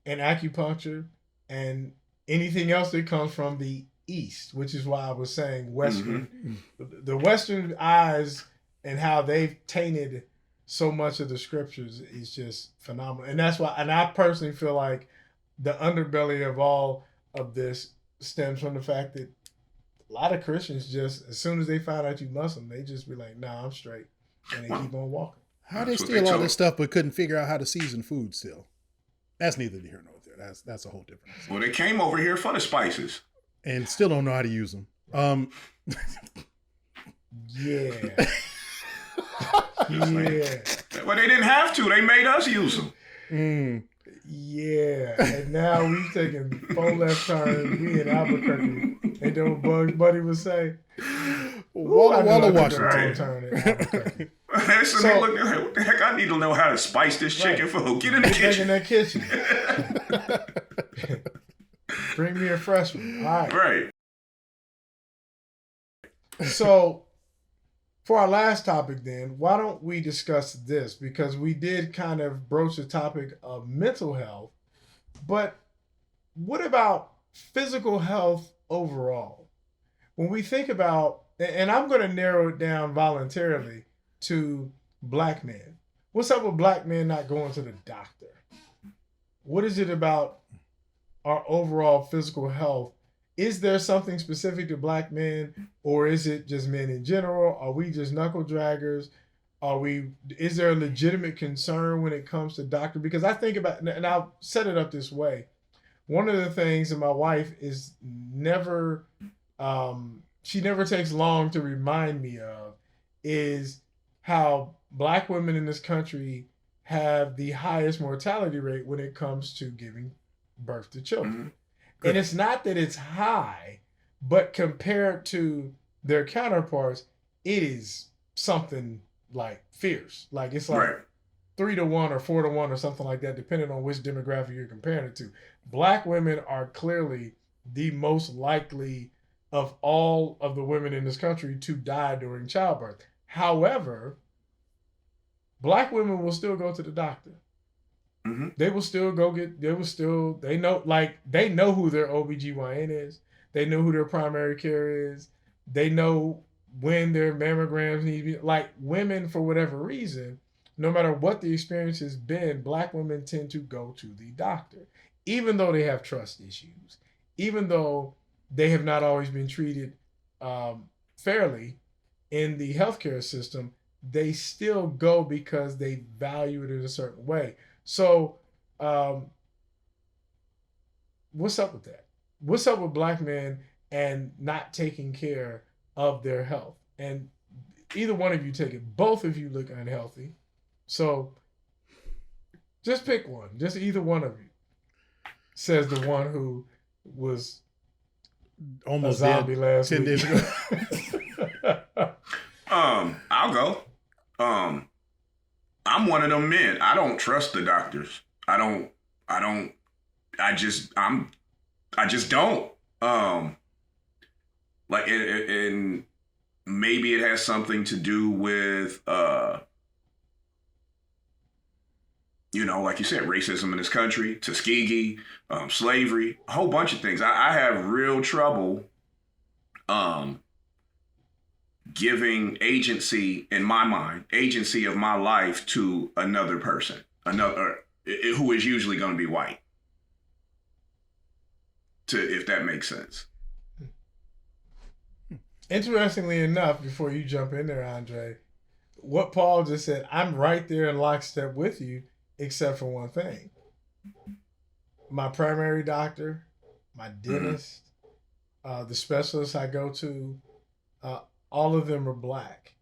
And acupuncture and anything else that comes from the East, which is why I was saying Western. Mm-hmm. The Western eyes and how they've tainted so much of the scriptures is just phenomenal. And that's why, and I personally feel like the underbelly of all of this stems from the fact that a lot of Christians just, as soon as they find out you Muslim, they just be like, nah, I'm straight. And they keep on walking. How they steal all this stuff but couldn't figure out how to season food still? That's neither here nor there. That's a whole different thing. Well, they came over here for the spices. And still don't know how to use them. Yeah. Yeah. Well, they didn't have to. They made us use them. Yeah. And now we've taken 4 left turns. We in Albuquerque. Ain't that what Bugs Buddy would say? Walla Washington. Turn in Albuquerque. So they look like, what the heck? I need to know how to spice this chicken food. Get in the kitchen. In that kitchen. Bring me a fresh one. All right. Right. So, for our last topic then, why don't we discuss this? Because we did kind of broach the topic of mental health, but what about physical health overall? When we think about, and I'm going to narrow it down voluntarily to black men. What's up with black men not going to the doctor? What is it about our overall physical health? Is there something specific to black men, or is it just men in general? Are we just knuckle draggers? Is there a legitimate concern when it comes to doctor? Because I think about, and I'll set it up this way. One of the things that my wife is never, she never takes long to remind me of is how black women in this country have the highest mortality rate when it comes to giving birth to children. Mm-hmm. And it's not that it's high, but compared to their counterparts, it is something like fierce. Like it's like 3-to-1 or 4-to-1 or something like that, depending on which demographic you're comparing it to. Black women are clearly the most likely of all of the women in this country to die during childbirth. However, black women will still go to the doctor. Mm-hmm. They will still they know who their OBGYN is. They know who their primary care is. They know when their mammograms need to be. Like women, for whatever reason, no matter what the experience has been, black women tend to go to the doctor. Even though they have trust issues. Even though they have not always been treated fairly in the healthcare system. They still go because they value it in a certain way. So, um, what's up with that? What's up with black men and not taking care of their health? And either one of you take it. Both of you look unhealthy. So just pick one. Just either one of you. Says the one who was Almost a zombie dead last 10 week. days ago. I'll go. I'm one of them men. I don't trust the doctors. I just don't. Like, and maybe it has something to do with, like you said, racism in this country, Tuskegee, slavery, a whole bunch of things. I have real trouble, giving agency in my mind, agency of my life to another person, who is usually going to be white. If that makes sense. Interestingly enough, before you jump in there, Andre, what Paul just said, I'm right there in lockstep with you, except for one thing. My primary doctor, my dentist, the specialist I go to, all of them are black.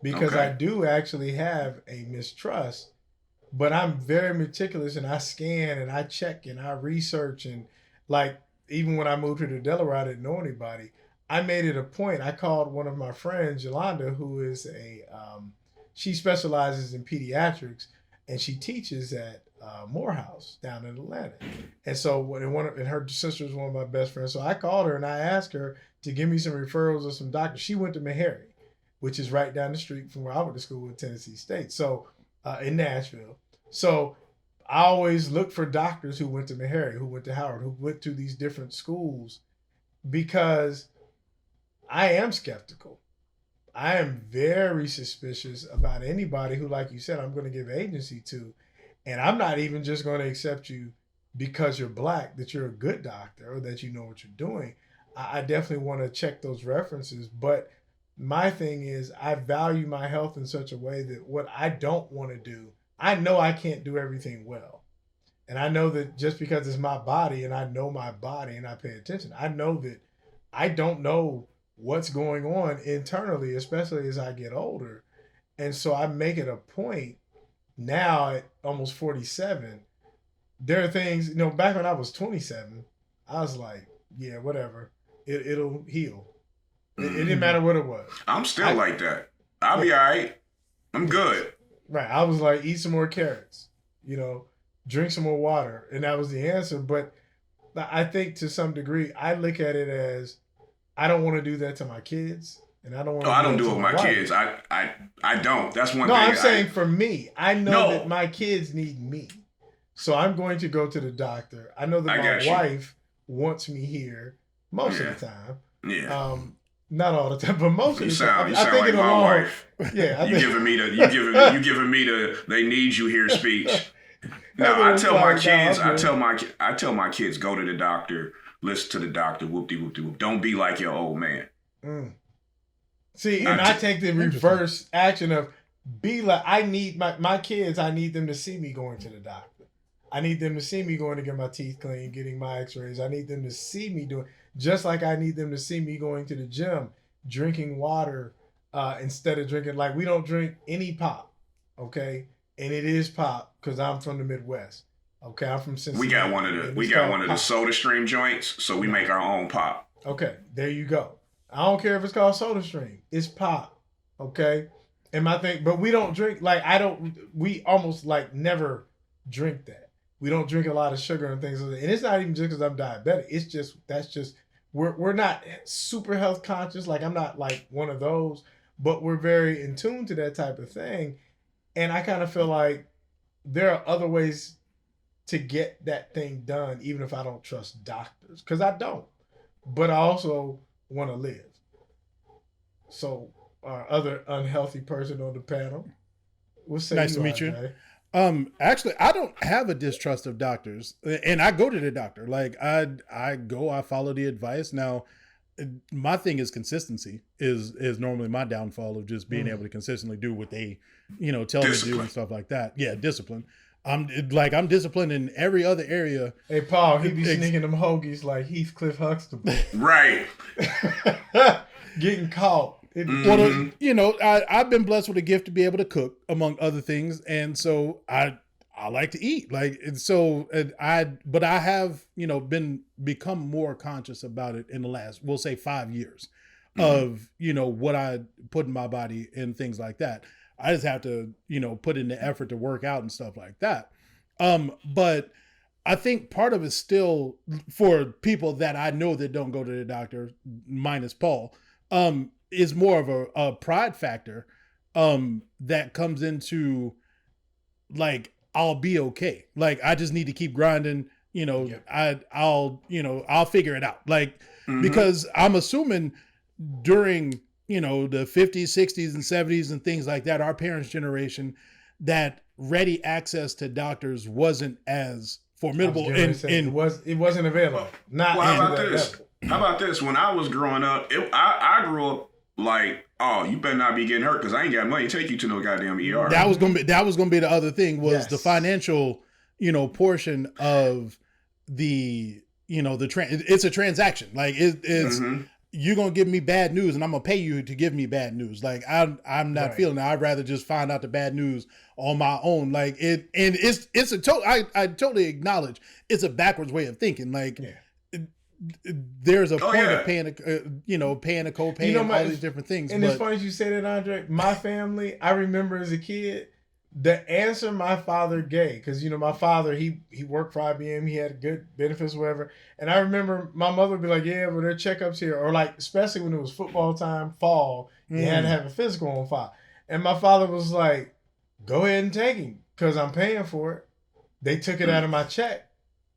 Because Okay. I do actually have a mistrust, but I'm very meticulous and I scan and I check and I research. And like, even when I moved here to Delaware, I didn't know anybody. I made it a point. I called one of my friends, Yolanda, who is she specializes in pediatrics and she teaches at Morehouse down in Atlanta. And so and her sister is one of my best friends. So I called her and I asked her to give me some referrals of some doctors. She went to Meharry, which is right down the street from where I went to school at Tennessee State. So in Nashville. So I always look for doctors who went to Meharry, who went to Howard, who went to these different schools, because I am skeptical. I am very suspicious about anybody who, like you said, I'm going to give agency to. And I'm not even just going to accept you because you're black, that you're a good doctor or that you know what you're doing. I definitely want to check those references. But my thing is, I value my health in such a way that what I don't want to do, I know I can't do everything well. And I know that just because it's my body and I know my body and I pay attention, I know that I don't know what's going on internally, especially as I get older. And so I make it a point now at almost 47. There are things, back when I was 27, I was like, yeah, whatever. It'll heal. It didn't matter what it was. I'm still like that. I'll be all right. I'm good. Right. I was like, eat some more carrots, drink some more water. And that was the answer. But I think to some degree, I look at it as, I don't want to do that to my kids. And I don't want to I don't do it with my kids. I don't. That's one thing. No, I'm saying for me, I know that my kids need me. So I'm going to go to the doctor. I know that my wife wants me here most of the time. Yeah. Not all the time, but most of the time. You sound like my wife. Yeah. You giving me the they need you here speech. No, I tell my kids, I tell my kids, go to the doctor, listen to the doctor, whoop-de-whoop-de-whoop. Don't be like your old man. See, and I take the reverse action of be like, I need my kids, I need them to see me going to the doctor. I need them to see me going to get my teeth cleaned, getting my x-rays. I need them to see me doing, just like I need them to see me going to the gym, drinking water instead of drinking, like we don't drink any pop, okay? And it is pop because I'm from the Midwest. Okay, I'm from Cincinnati. We got one of the Soda Stream joints, so we make our own pop. Okay, there you go. I don't care if it's called Soda Stream. It's pop. Okay? And my thing, but we don't drink, we almost like never drink that. We don't drink a lot of sugar and things like that. And it's not even just because I'm diabetic. It's just, we're not super health conscious. Like I'm not like one of those, but we're very in tune to that type of thing. And I kind of feel like there are other ways to get that thing done, even if I don't trust doctors, because I don't. But I also want to live. So, our other unhealthy person on the panel, we'll say nice to meet you. Actually, I don't have a distrust of doctors, and I go to the doctor. Like I follow the advice. Now, my thing is consistency is normally my downfall of just being able to consistently do what they, tell me to do and stuff like that. Yeah, discipline. I'm disciplined in every other area. Hey, Paul, he be sneaking them hoagies like Heathcliff Huxtable. Right. Getting caught. Well, I've been blessed with a gift to be able to cook, among other things, and so I like to eat. But I have become more conscious about it in the last, we'll say, 5 years, of what I put in my body and things like that. I just have to put in the effort to work out and stuff like that. But I think part of it still, for people that I know that don't go to the doctor, minus Paul, is more of a pride factor that comes into, like, I'll be okay. Like, I just need to keep grinding. I'll figure it out. Like, because I'm assuming during, the 50s, 60s, and 70s and things like that, our parents' generation, that ready access to doctors wasn't as formidable. It wasn't available. How about this? When I was growing up, I grew up like, oh, you better not be getting hurt because I ain't got money to take you to no goddamn ER. That was gonna be the other thing, was the financial, portion of the, it's a transaction. Like it's you're gonna give me bad news and I'm gonna pay you to give me bad news. Like I'm not feeling it. I'd rather just find out the bad news on my own. Like it's a total. I totally acknowledge it's a backwards way of thinking. Like. There's a point of paying a copay and all these different things. And it's funny you say that, Andre. My family, I remember as a kid, the answer my father gave, because my father, he worked for IBM, he had good benefits, whatever. And I remember my mother would be like, "Yeah, well, there are checkups here," or like, especially when it was football time, fall, you had to have a physical on file. And my father was like, "Go ahead and take him, because I'm paying for it." They took it out of my check.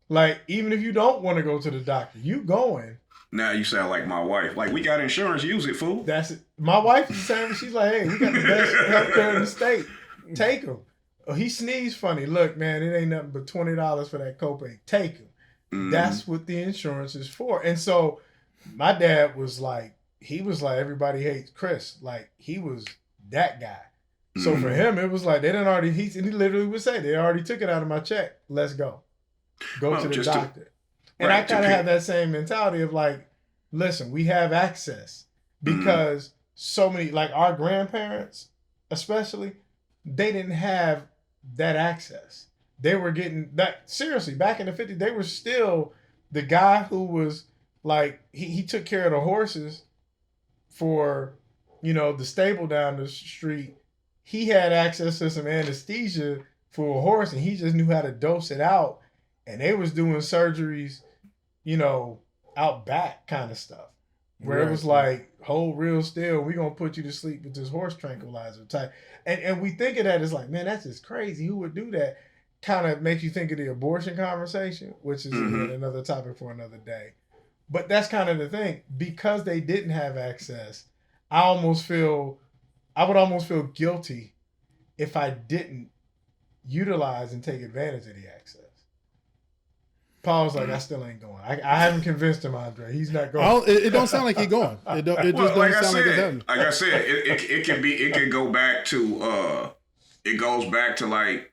Like, even if you don't want to go to the doctor, you going. Now you sound like my wife. Like, we got insurance, use it, fool. That's it. My wife is the same. She's like, "Hey, we got the best healthcare in the state. Take him." Oh, he sneezed funny. Look, man, it ain't nothing but $20 for that copay. Take him. That's what the insurance is for. And so my dad was like, everybody hates Chris. Like, he was that guy. So for him, it was like, they didn't already, he literally would say, they already took it out of my check. Let's go. Go to the doctor. And I kind of have that same mentality of like, listen, we have access, because so many, like our grandparents, especially, they didn't have that access. They were getting that, seriously, back in the 50s, they were still the guy who was like, he took care of the horses for, the stable down the street. He had access to some anesthesia for a horse, and he just knew how to dose it out. And they was doing surgeries, out back kind of stuff. Where it was like, hold real still, we gonna put you to sleep with this horse tranquilizer type. And we think of that as like, man, that's just crazy. Who would do that? Kind of makes you think of the abortion conversation, which is another topic for another day. But that's kind of the thing. Because they didn't have access, I would almost feel guilty if I didn't utilize and take advantage of the access. Paul's like, I still ain't going. I haven't convinced him, Andre. He's not going. It don't sound like he's going. It just doesn't sound like it's happening. Like I said, it can go back to it goes back to like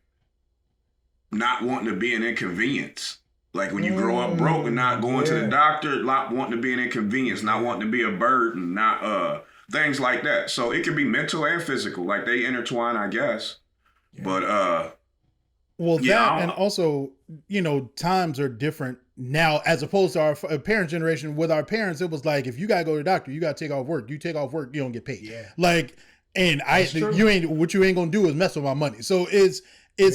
not wanting to be an inconvenience. Like when you grow up broke and not going to the doctor, not wanting to be an inconvenience, not wanting to be a burden, not things like that. So it can be mental and physical. Like they intertwine, I guess. Yeah. But and also, times are different now as opposed to our parents' generation. With our parents, it was like, if you gotta go to the doctor, you gotta take off work. You take off work, you don't get paid. Yeah. Like, and you ain't gonna do is mess with my money. So it's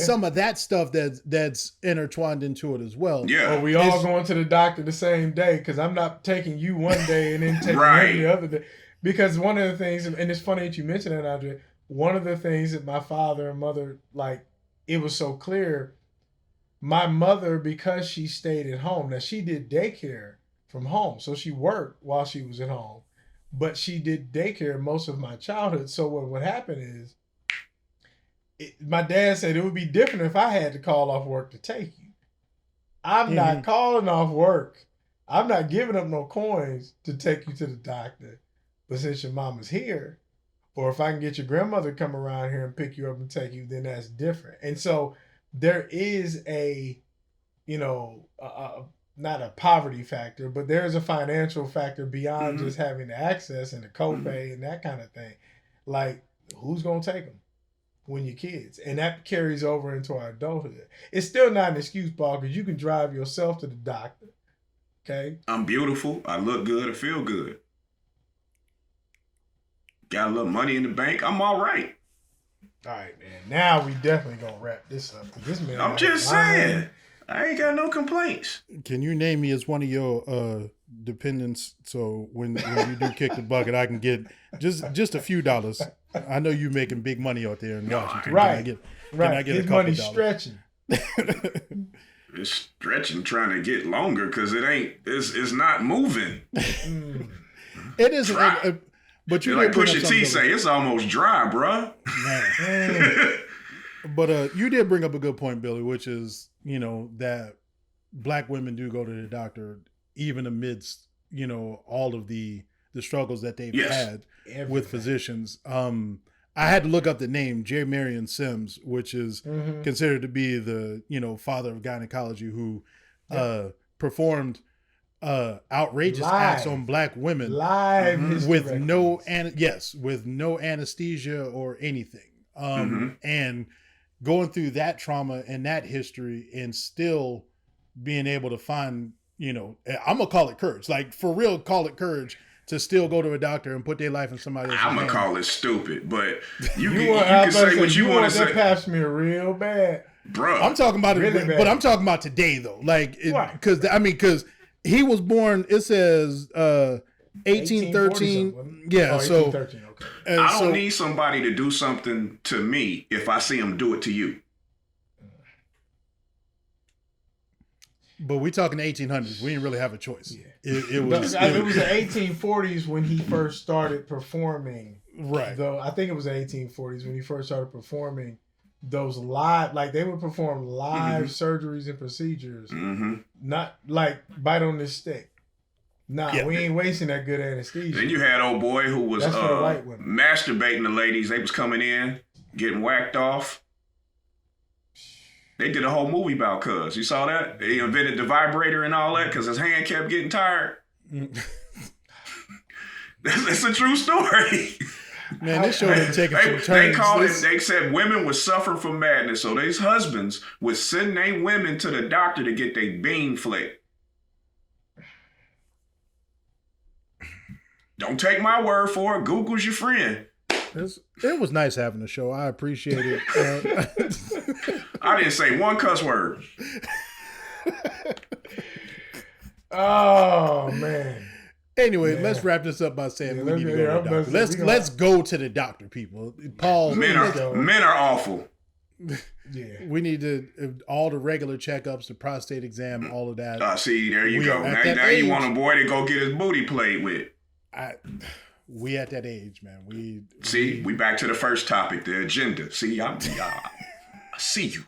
some of that stuff that's intertwined into it as well. Yeah. Well, we all going to the doctor the same day, because I'm not taking you one day and then taking you the other day. Because one of the things, and it's funny that you mentioned that, Andre, one of the things that my father and mother, like, it was so clear. My mother, because she stayed at home, now she did daycare from home, so she worked while she was at home, but she did daycare most of my childhood. So what would happen is, my dad said it would be different if I had to call off work to take you. I'm not calling off work. I'm not giving up no coins to take you to the doctor. But since your mama's here, or if I can get your grandmother to come around here and pick you up and take you, then that's different. And so there is a, not a poverty factor, but there's a financial factor beyond just having the access and the copay and that kind of thing. Like, who's going to take them when you're kids? And that carries over into our adulthood. It's still not an excuse, Paul, because you can drive yourself to the doctor. Okay? I'm beautiful. I look good. I feel good. Got a little money in the bank. I'm all right. All right, man. Now we definitely going to wrap this up. This man, I'm just saying. I ain't got no complaints. Can you name me as one of your dependents so when you do kick the bucket, I can get just a few dollars? I know you making big money out there in Washington. Right. Can I get his a couple money's dollars? stretching. It's stretching, trying to get longer because it's not moving. It isn't. But you like did bring up Pusha T say, it's almost dry, bruh. But you did bring up a good point, Billy, which is, that black women do go to the doctor even amidst, all of the struggles that they've had with physicians. I had to look up the name, J. Marion Sims, which is considered to be the, father of gynecology, who performed outrageous acts on black women with no anesthesia or anything. And going through that trauma and that history and still being able to find, I'm gonna call it courage, like for real, call it courage to still go to a doctor and put their life in somebody else's I'm gonna hand. call it stupid, but you can say what you want to say. That pap smear real bad, bro. I'm talking about really it, bad. but I'm talking about today though, like because he was born. It says 1813. Yeah, so 1813, okay. I don't need somebody to do something to me if I see them do it to you. But we talking 1800s. We didn't really have a choice. Yeah. It was the 1840s when he first started performing. Right. Though I think it was the 1840s when he first started performing those live, like they would perform live surgeries and procedures, not like bite on this stick. Nah, we ain't wasting that good anesthesia. Then you had old boy who was That's for the white women. masturbating the ladies. They was coming in, getting whacked off. They did a whole movie about cuz. You saw that? They invented the vibrator and all that because his hand kept getting tired. That's a true story. Man, this show didn't take some turns. They called it. They said women would suffer from madness, so these husbands would send their women to the doctor to get their bean flicked. Don't take my word for it. Google's your friend. It was nice having a show. I appreciate it. I didn't say one cuss word. Oh man. Anyway, let's wrap this up by saying we need to go to the doctor. Let's go to the doctor, people. Paul, men are awful. Yeah, we need to all the regular checkups, the prostate exam, all of that. See, there you go. Now you want a boy to go get his booty played with. We at that age, man. We back to the first topic, the agenda. See, I see you.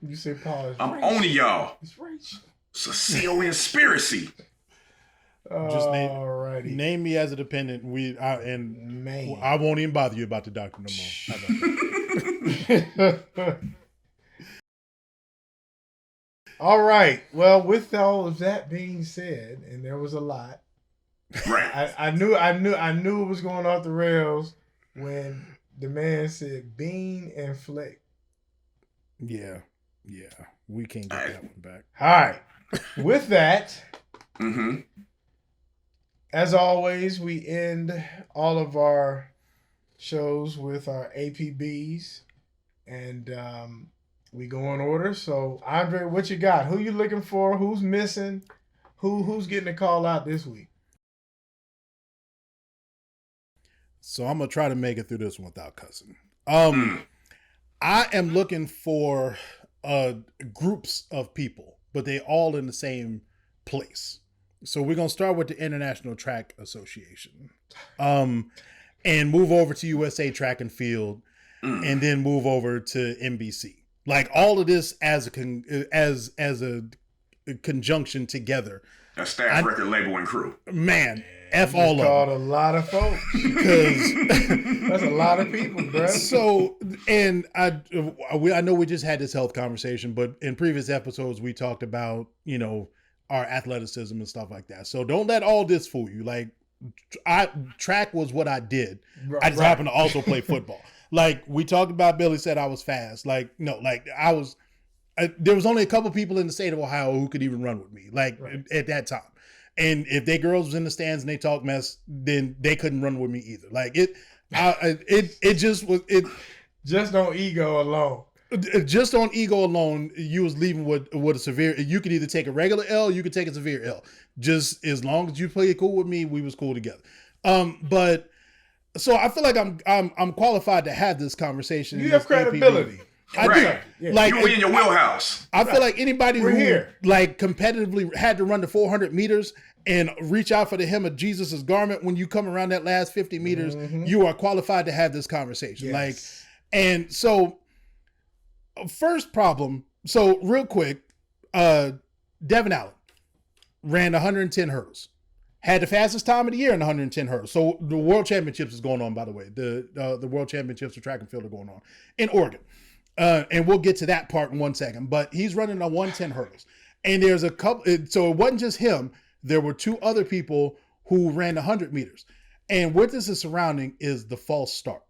You say Paul. I'm owning y'all. It's racial. It's a CO-conspiracy. Just name me as a dependent. I won't even bother you about the doctor no more. How about that? All right. Well, with all of that being said, and there was a lot. Right. I knew it was going off the rails when the man said bean and flick. Yeah. We can't get that one back. All right. With that, as always, we end all of our shows with our APBs, and we go in order. So, Andre, what you got? Who you looking for? Who's missing? Who's getting a call out this week? So I'm gonna try to make it through this one without cussing. I am looking for groups of people, but they all in the same place. So we're gonna start with the International Track Association, and move over to USA Track and Field. and then move over to NBC. Like all of this as a conjunction together. A staff record label and crew. Man, F all of called them. a lot of folks. Because That's a lot of people, bro. so, and I know we just had this health conversation, but in previous episodes we talked about, you know, our athleticism and stuff like that. So don't let all this fool you. Like, track was what I did. I just happened to also play football. Like we talked about, Billy said I was fast. Like, no, like there was only a couple people in the state of Ohio who could even run with me, like at that time. And if they girls was in the stands and they talk mess, then they couldn't run with me either. Like it just was it. Just on ego alone. Just on ego alone, you was leaving with a severe. You could either take a regular L, you could take a severe L. Just as long as you played cool with me, we was cool together. But so I feel like I'm qualified to have this conversation. You have credibility. I Right. do. Yeah. Like You in your wheelhouse. I feel like anybody We're who here. like competitively had to run the 400 meters and reach out for the hem of Jesus's garment when you come around that last 50 meters, you are qualified to have this conversation. Yes. Like, and so first problem. So real quick, Devin Allen ran 110 hurdles. Had the fastest time of the year in 110 hurdles. So the World Championships is going on, by the way. The World Championships for track and field are going on in Oregon. And we'll get to that part in 1 second. But he's running on 110 hurdles. And there's a couple, so it wasn't just him. There were two other people who ran 100 meters. And what this is surrounding is the false start.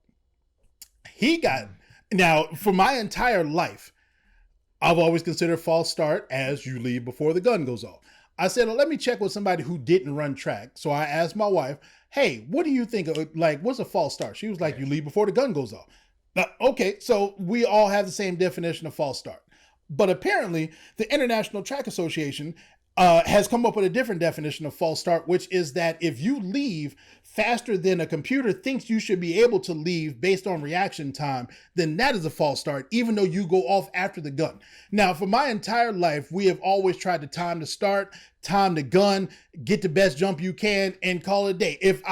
Now, for my entire life, I've always considered false start as you leave before the gun goes off. I said, well, let me check with somebody who didn't run track. So I asked my wife, hey, what do you think of, like, what's a false start? She was like, you leave before the gun goes off. Okay, so we all have the same definition of false start. But apparently, the International Track Association has come up with a different definition of false start, which is that if you leave faster than a computer thinks you should be able to leave based on reaction time, then that is a false start, even though you go off after the gun. Now, for my entire life, we have always tried to time the start, time the gun, get the best jump you can, and call it a day. If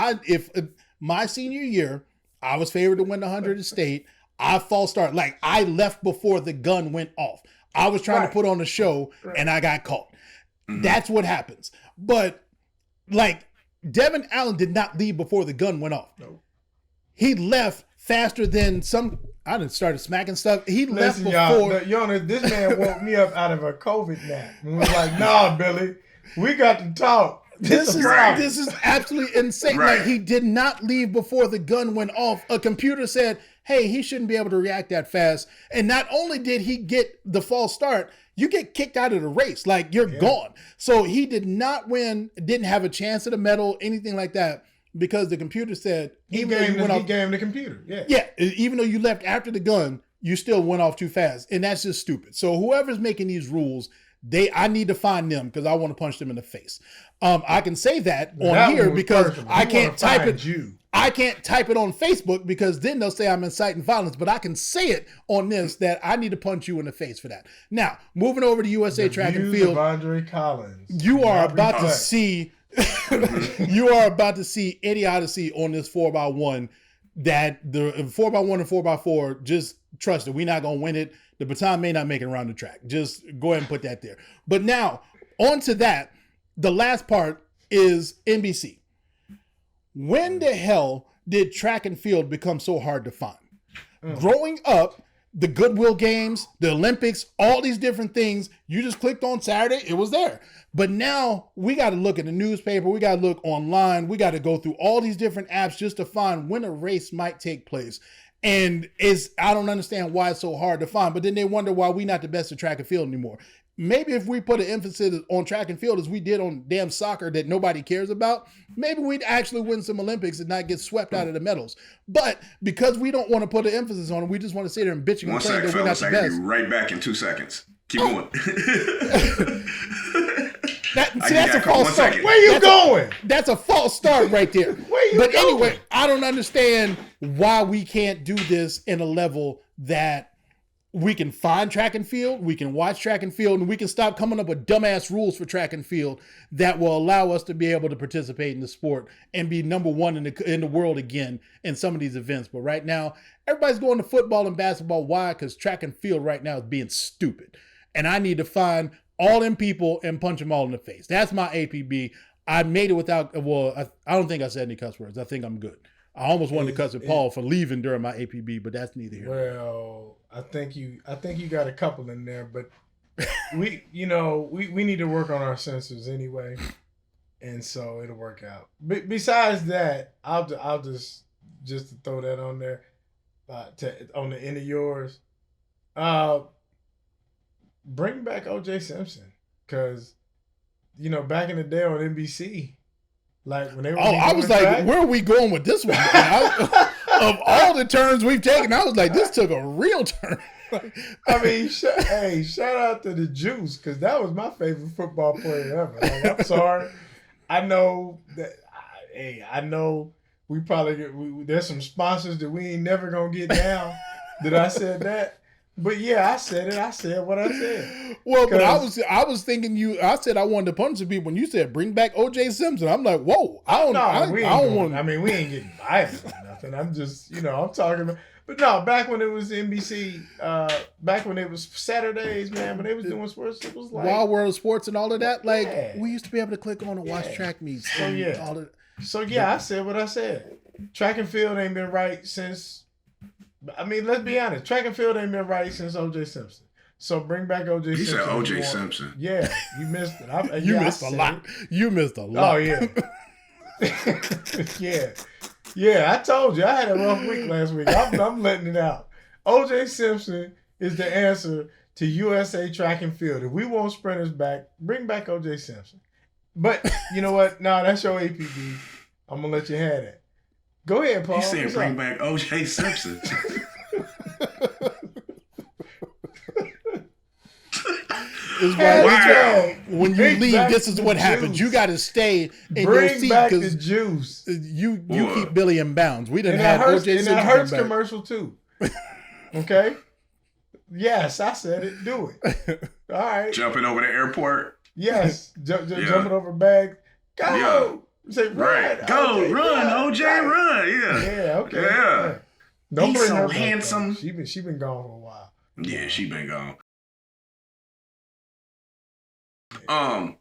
my senior year, I was favored to win the 100 at state, I false start. Like, I left before the gun went off. I was trying to put on a show, and I got caught. That's what happens. But like Devin Allen did not leave before the gun went off. No. He left faster than I done started smacking stuff. He left before. Y'all, this man woke me up out of a COVID nap and was like, nah, Billy, we got to talk. This is absolutely insane. Right. Like, he did not leave before the gun went off. A computer said, hey, he shouldn't be able to react that fast. And not only did he get the false start, you get kicked out of the race. Like, you're gone. So he did not win, didn't have a chance at a medal, anything like that, because the computer said, he gave him the computer. Yeah. Yeah. Even though you left after the gun, you still went off too fast. And that's just stupid. So whoever's making these rules, I need to find them because I want to punch them in the face. I can say that on here because I can't type it. I can't type it on Facebook because then they'll say I'm inciting violence, but I can say it on this that I need to punch you in the face for that. Now, moving over to USA Track and Field. Andre Collins. You are about to see idiocy on this 4x1 that the 4x1 and 4x4, just trust it. We're not going to win it. The baton may not make it around the track. Just go ahead and put that there. But now, on to that, the last part is NBC. When the hell did track and field become so hard to find? Growing up, the Goodwill Games, the Olympics, all these different things, you just clicked on Saturday, it was there. But now we got to look at the newspaper, we got to look online, we got to go through all these different apps just to find when a race might take place. And I don't understand why it's so hard to find, but then they wonder why we're not the best at track and field anymore. Maybe if we put an emphasis on track and field as we did on damn soccer that nobody cares about, maybe we'd actually win some Olympics and not get swept out of the medals. But because we don't want to put an emphasis on it, we just want to sit there and bitch and complain that we're not the best. I'll be right back in 2 seconds. Keep going. That's a false start. Where you going? That's a false start right there. Where you but going? Anyway, I don't understand why we can't do this in a level that we can find track and field, we can watch track and field, and we can stop coming up with dumbass rules for track and field that will allow us to be able to participate in the sport and be number one in the world again in some of these events. But right now, everybody's going to football and basketball. Why? Because track and field right now is being stupid. And I need to find all them people and punch them all in the face. That's my APB. I made it without, I don't think I said any cuss words. I think I'm good. I almost wanted to cuss at Paul for leaving during my APB, but that's neither here. Well, I think you got a couple in there, but we need to work on our sensors anyway, and so it'll work out. But besides that, I'll just to throw that on there, on the end of yours. Bring back O.J. Simpson, because back in the day on NBC. Like when they were I was like, back, where are we going with this one? Of all the turns we've taken, I was like, this took a real turn. I mean, shout out to the Juice, because that was my favorite football player ever. Like, I'm sorry. I know that. I know we probably there's some sponsors that we ain't never gonna get down. That I said that. But yeah, I said it. I said what I said. Well, but I was thinking I said I wanted to punch some people when you said bring back O.J. Simpson. I'm like, whoa, I don't want. I mean, we ain't getting violent or nothing. I'm just, I'm talking about. But no, back when it was NBC, back when it was Saturdays, man, when they was doing sports, it was like Wild World of Sports and all of that. Like we used to be able to click on and watch track meets. So I said what I said. Track and field ain't been right since. I mean, let's be honest. Track and field ain't been right since O.J. Simpson. So bring back O.J. Simpson. You said O.J. Simpson. Yeah, you missed it. You missed a lot. You missed a lot. Oh, yeah. Yeah, I told you. I had a rough week last week. I'm letting it out. O.J. Simpson is the answer to USA track and field. If we want sprinters back, bring back O.J. Simpson. But you know what? No, that's your APB. I'm going to let you have that. Go ahead, Paul. He said bring back O.J. Simpson. When you leave, this is what happens. You got to stay in your seat because the juice. You keep Billy in bounds. We didn't have O.J. Simpson. And that hurts commercial too. Okay. Yes, I said it. Do it. All right. Jumping over the airport. Yes, jumping over bags. Go. Yeah. Say run. Right. Go OJ, run, OJ, run. Yeah. Yeah. Okay. Yeah. Don't He's bring so her back, handsome. though. She been gone for a while. Yeah, she been gone. I'm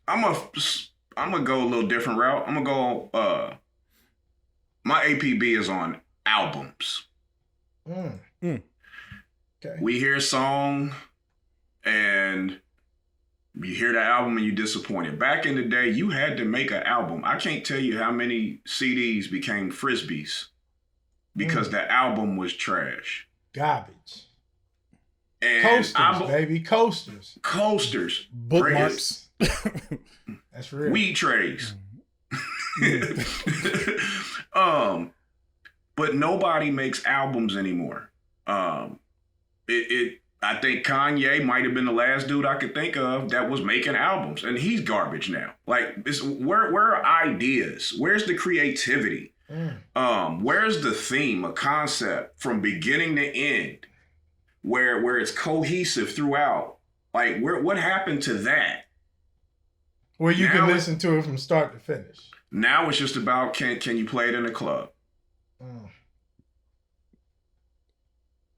gonna go a little different route. I'm gonna go. My APB is on albums. Okay. We hear a song, and you hear the album, and you're disappointed. Back in the day, you had to make an album. I can't tell you how many CDs became Frisbees because the album was trash, garbage. And coasters, baby, coasters, bookmarks. That's real. Weed trays. But nobody makes albums anymore. I think Kanye might have been the last dude I could think of that was making albums, and he's garbage now. Like, where are ideas? Where's the creativity? Where's the theme, a concept from beginning to end, where it's cohesive throughout? Like, what happened to that? Where you can listen to it from start to finish. Now it's just about can you play it in a club?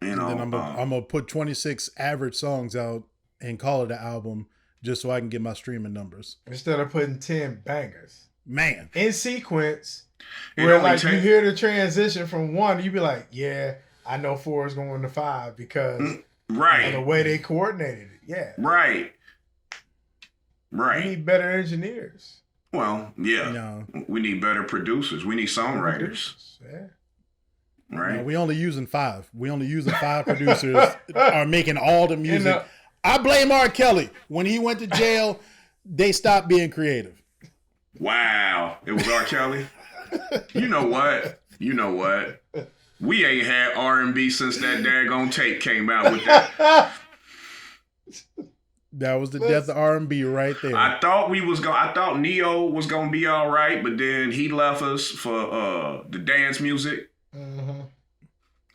You know, then I'm gonna put 26 average songs out and call it an album just so I can get my streaming numbers. Instead of putting 10 bangers. Man. In sequence, where like you hear the transition from one, you be like, yeah, I know 4 is going to 5 because of the way they coordinated it. Yeah. Right. We need better engineers. Well, yeah. No. We need better producers. We need songwriters. Yeah. Right. No, we only using 5. We only using 5 producers are making all the music. I blame R. Kelly. When he went to jail, they stopped being creative. Wow. It was R. Kelly? You know what? We ain't had R&B since that daggone tape came out with that. That was the death of R&B right there. I thought Neo was gonna be all right, but then he left us for the dance music.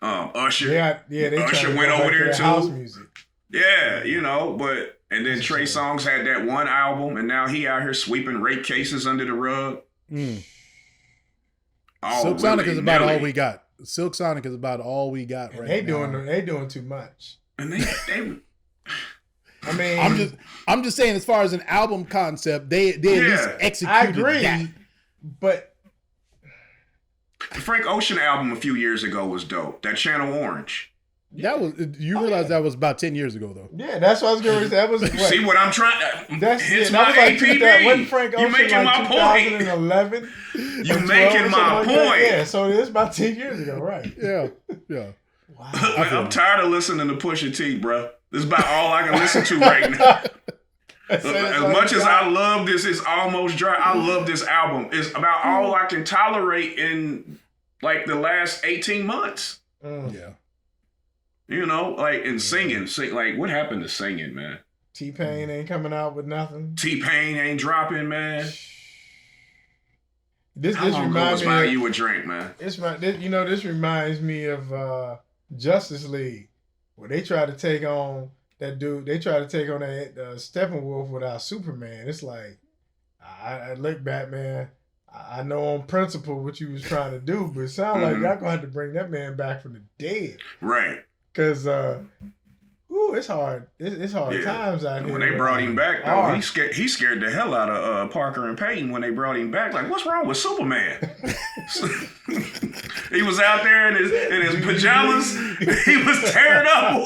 Usher. Yeah, they Usher trying to went go over back to there the too. house music. Yeah, you know, but and then That's Trey a shame. Songz had that one album, and now he out here sweeping rape cases under the rug. Mm. Oh, Silk Sonic is about all willy-nilly. we got. Silk Sonic is about all we got And right they now. doing too much. And they I mean, I'm just saying, as far as an album concept, they at least Yeah, executed I agree, that. but the Frank Ocean album a few years ago was dope. That Channel Orange. That was you realize that was about 10 years ago though. yeah, that's what I was going to say. That was what? See what I'm trying? That's It's that my was like APB. wasn't Frank You Ocean making like my point. 2011? You making my point. Yeah, so it's about 10 years ago, right? Yeah, yeah. Wow. I'm tired of listening to Pusha T, bro. This is about all I can listen to right now. As much as I love this, it's almost dry. I love this album. It's about all I can tolerate in like the last 18 months. Yeah. You know, like in singing. Like what happened to singing, man? T-Pain ain't coming out with nothing. T-Pain ain't dropping, man. This How long ago reminds was me Buy of, You a Drink, man? this reminds me of Justice League, where they try to take on that dude. They try to take on that Steppenwolf without Superman. It's like, I look, Batman. I know on principle what you was trying to do, but it sounds like y'all gonna have to bring that man back from the dead. Right. Cause it's hard. It's hard times out here. When they brought him back, though, Hard. he scared the hell out of Parker and Peyton when they brought him back. Like, what's wrong with Superman? He was out there in his pajamas. He was tearing up.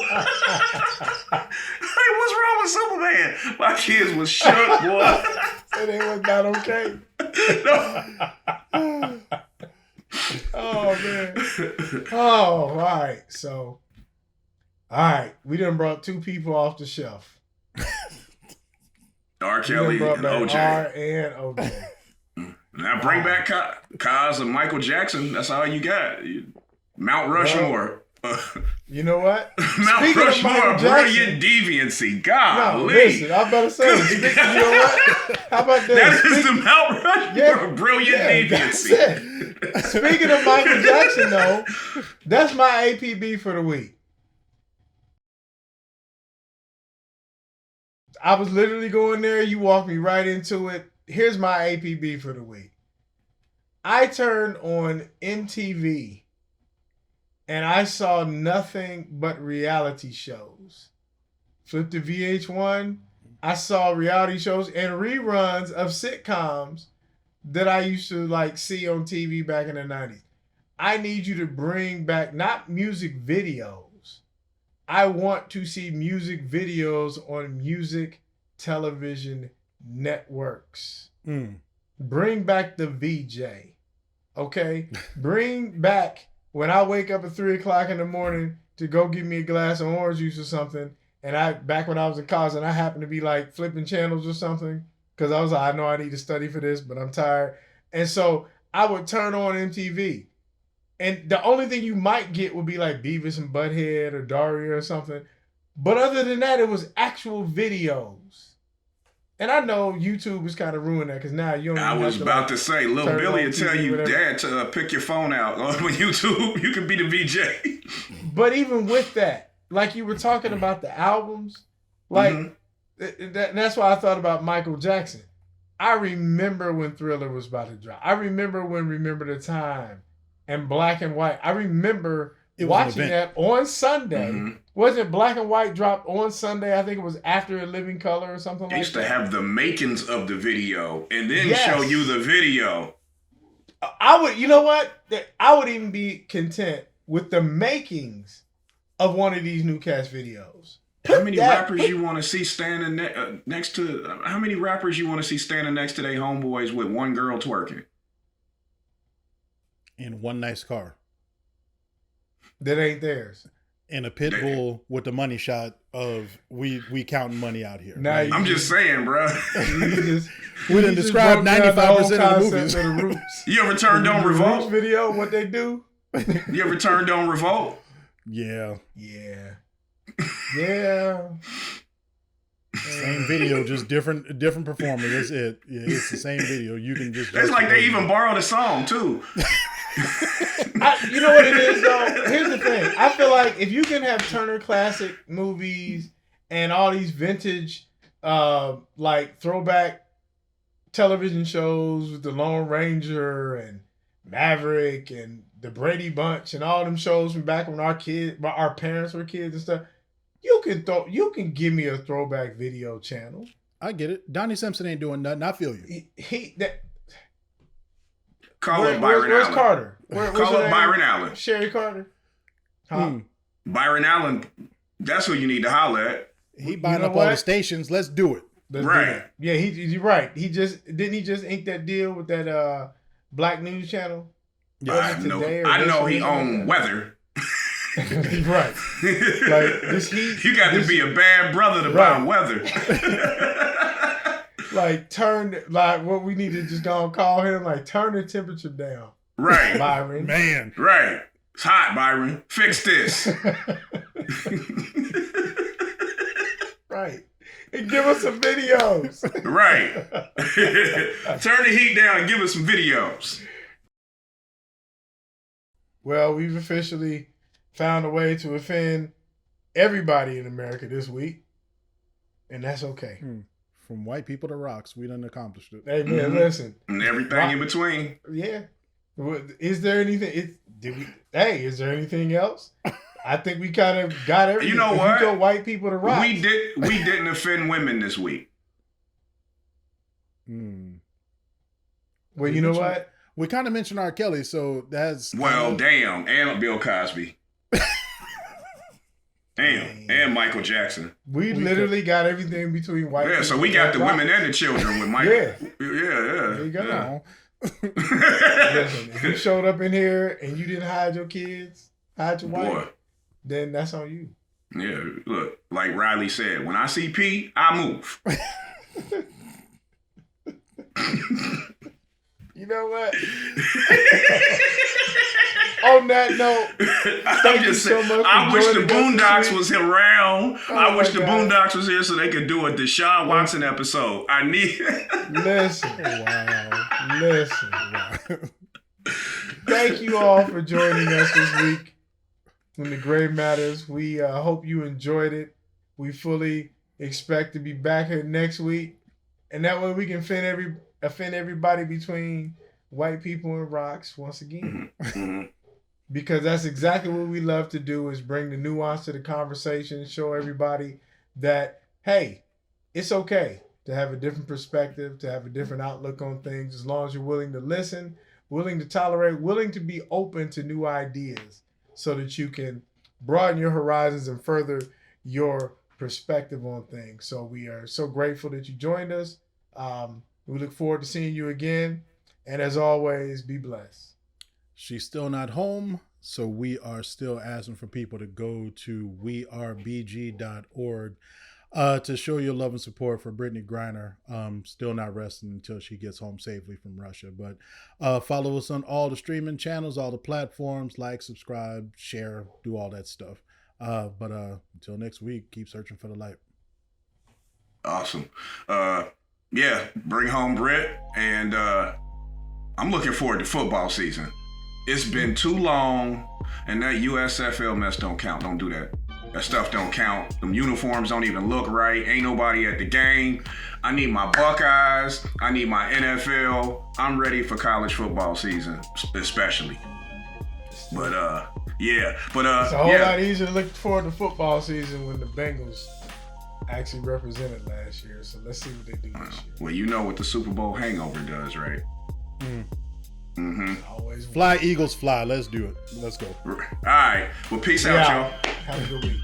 Hey, what's wrong with Superman? My kids was shook, boy. So they was not okay. No. Oh man. Oh, all right. So, all right, we done brought two people off the shelf. R. We Kelly done and brought back OJ. R and OJ. Now bring back Kaz and Michael Jackson. That's all you got. Mount Rushmore. You know what? Mount Speaking of Rushmore, Michael Jackson- brilliant deviancy. No, Golly. listen, I'm about to say, you know what? How about that? That is the Mount Rushmore, Yeah, brilliant that's deviancy. it. Speaking of Michael Jackson, though, that's my APB for the week. I was literally going there. You walked me right into it. Here's my APB for the week. I turned on MTV and I saw nothing but reality shows. Flipped to VH1. I saw reality shows and reruns of sitcoms that I used to like see on TV back in the 90s. I need you to bring back not music videos. I want to see music videos on music television networks. Bring back the VJ. Okay? Bring back when I wake up at 3 o'clock in the morning to go get me a glass of orange juice or something. And back when I was in college and I happened to be like flipping channels or something, because I was like, I know I need to study for this, but I'm tired. And so I would turn on MTV. And the only thing you might get would be like Beavis and Butthead or Daria or something. But other than that, it was actual videos. And I know YouTube is kind of ruining that because now you don't I even was have to, about like, to say, Lil turn Billy on will tell TV, you, whatever. Dad, to pick your phone out on YouTube. You can be the VJ. But even with that, like you were talking about the albums, like that's why I thought about Michael Jackson. I remember when Thriller was about to drop. I remember when Remember the Time and Black and White. I remember It was an watching event. that on Sunday. Wasn't Black and White dropped on Sunday? I think it was after A Living Color or something They like used to that. have the makings of the video and then Yes. show you the video. I would, you know what? I would even be content with the makings of one of these new cast videos. How many rappers you want to see standing next to? How many rappers you want to see standing next to their homeboys with one girl twerking? In one nice car. That ain't theirs. And a pit bull with the money shot of we counting money out here. Now Right? I'm just saying, bro. We done described 95% of the movies. Of the Roots. You ever turned on The Roots Revolt? video, what they do? You ever turned on Revolt? Yeah. Yeah. Yeah. Same video, just different performer. That's it. Yeah, it's the same video. You can just. It's like they even borrowed a song too. You know what it is though? Here's the thing. I feel like if you can have Turner Classic Movies and all these vintage, like throwback television shows with the Lone Ranger and Maverick and the Brady Bunch and all them shows from back when our parents were kids and stuff, you can give me a throwback video channel. I get it. Donnie Simpson ain't doing nothing. I feel you. Call up Byron where's Allen. Carter? Call up Byron Allen. Sherry Carter. Huh? Byron Allen. That's who you need to holler at. He buying up all the stations. Let's do it. Right. Yeah, you're right. He just ink that deal with that Black News Channel. Yeah, I know he owned Weather. Right. Like you got to be a bad brother to buy Weather. Like what we need to just go and call him, like turn the temperature down. Right. Byron. Man. Right. It's hot, Byron. Fix this. Right. And give us some videos. Right. Turn the heat down and give us some videos. Well, we've officially found a way to offend everybody in America this week. And that's okay. From white people to rocks, we done accomplished it. Hey, man, listen. And everything in between. Yeah. Is there anything? Is there anything else? I think we kind of got everything. You know what? You go white people to rocks. We didn't offend women this week. Well, you know what? We kind of mentioned R. Kelly, so that's... Damn. And Bill Cosby. Damn. And Michael Jackson. We literally got everything between white people. Yeah, so we got the women and the children with Michael. Yeah. There you go. Yeah. Listen, if you showed up in here and you didn't hide your kids, hide your wife, then that's on you. Yeah, look, like Riley said, when I see P, I move. You know what? On that note, thank you so much. I wish the Boondocks was around. I wish the Boondocks was here so they could do a Deshaun Watson episode. I need. Listen. Wow. Thank you all for joining us this week on The Grave Matters. We hope you enjoyed it. We fully expect to be back here next week, and that way we can offend everybody between white people and rocks once again. Mm-hmm. Because that's exactly what we love to do, is bring the nuance to the conversation, show everybody that, hey, it's okay to have a different perspective, to have a different outlook on things, as long as you're willing to listen, willing to tolerate, willing to be open to new ideas so that you can broaden your horizons and further your perspective on things. So we are so grateful that you joined us. We look forward to seeing you again. And as always, be blessed. She's still not home, so we are still asking for people to go to wearebg.org to show your love and support for Brittney Griner. Still not resting until she gets home safely from Russia. But follow us on all the streaming channels, all the platforms, like, subscribe, share, do all that stuff. But until next week, keep searching for the light. Awesome. Yeah, bring home Britt, and I'm looking forward to football season. It's been too long, and that USFL mess don't count. Don't do that. That stuff don't count. Them uniforms don't even look right. Ain't nobody at the game. I need my Buckeyes. I need my NFL. I'm ready for college football season, especially. But yeah. But it's a whole lot easier to look forward to football season when the Bengals actually represented last year. So let's see what they do this year. Well, you know what the Super Bowl hangover does, right? Mm-hmm. Always fly, Eagles, fly. Let's do it. Let's go. All right. Well, peace out, y'all. Have a good week.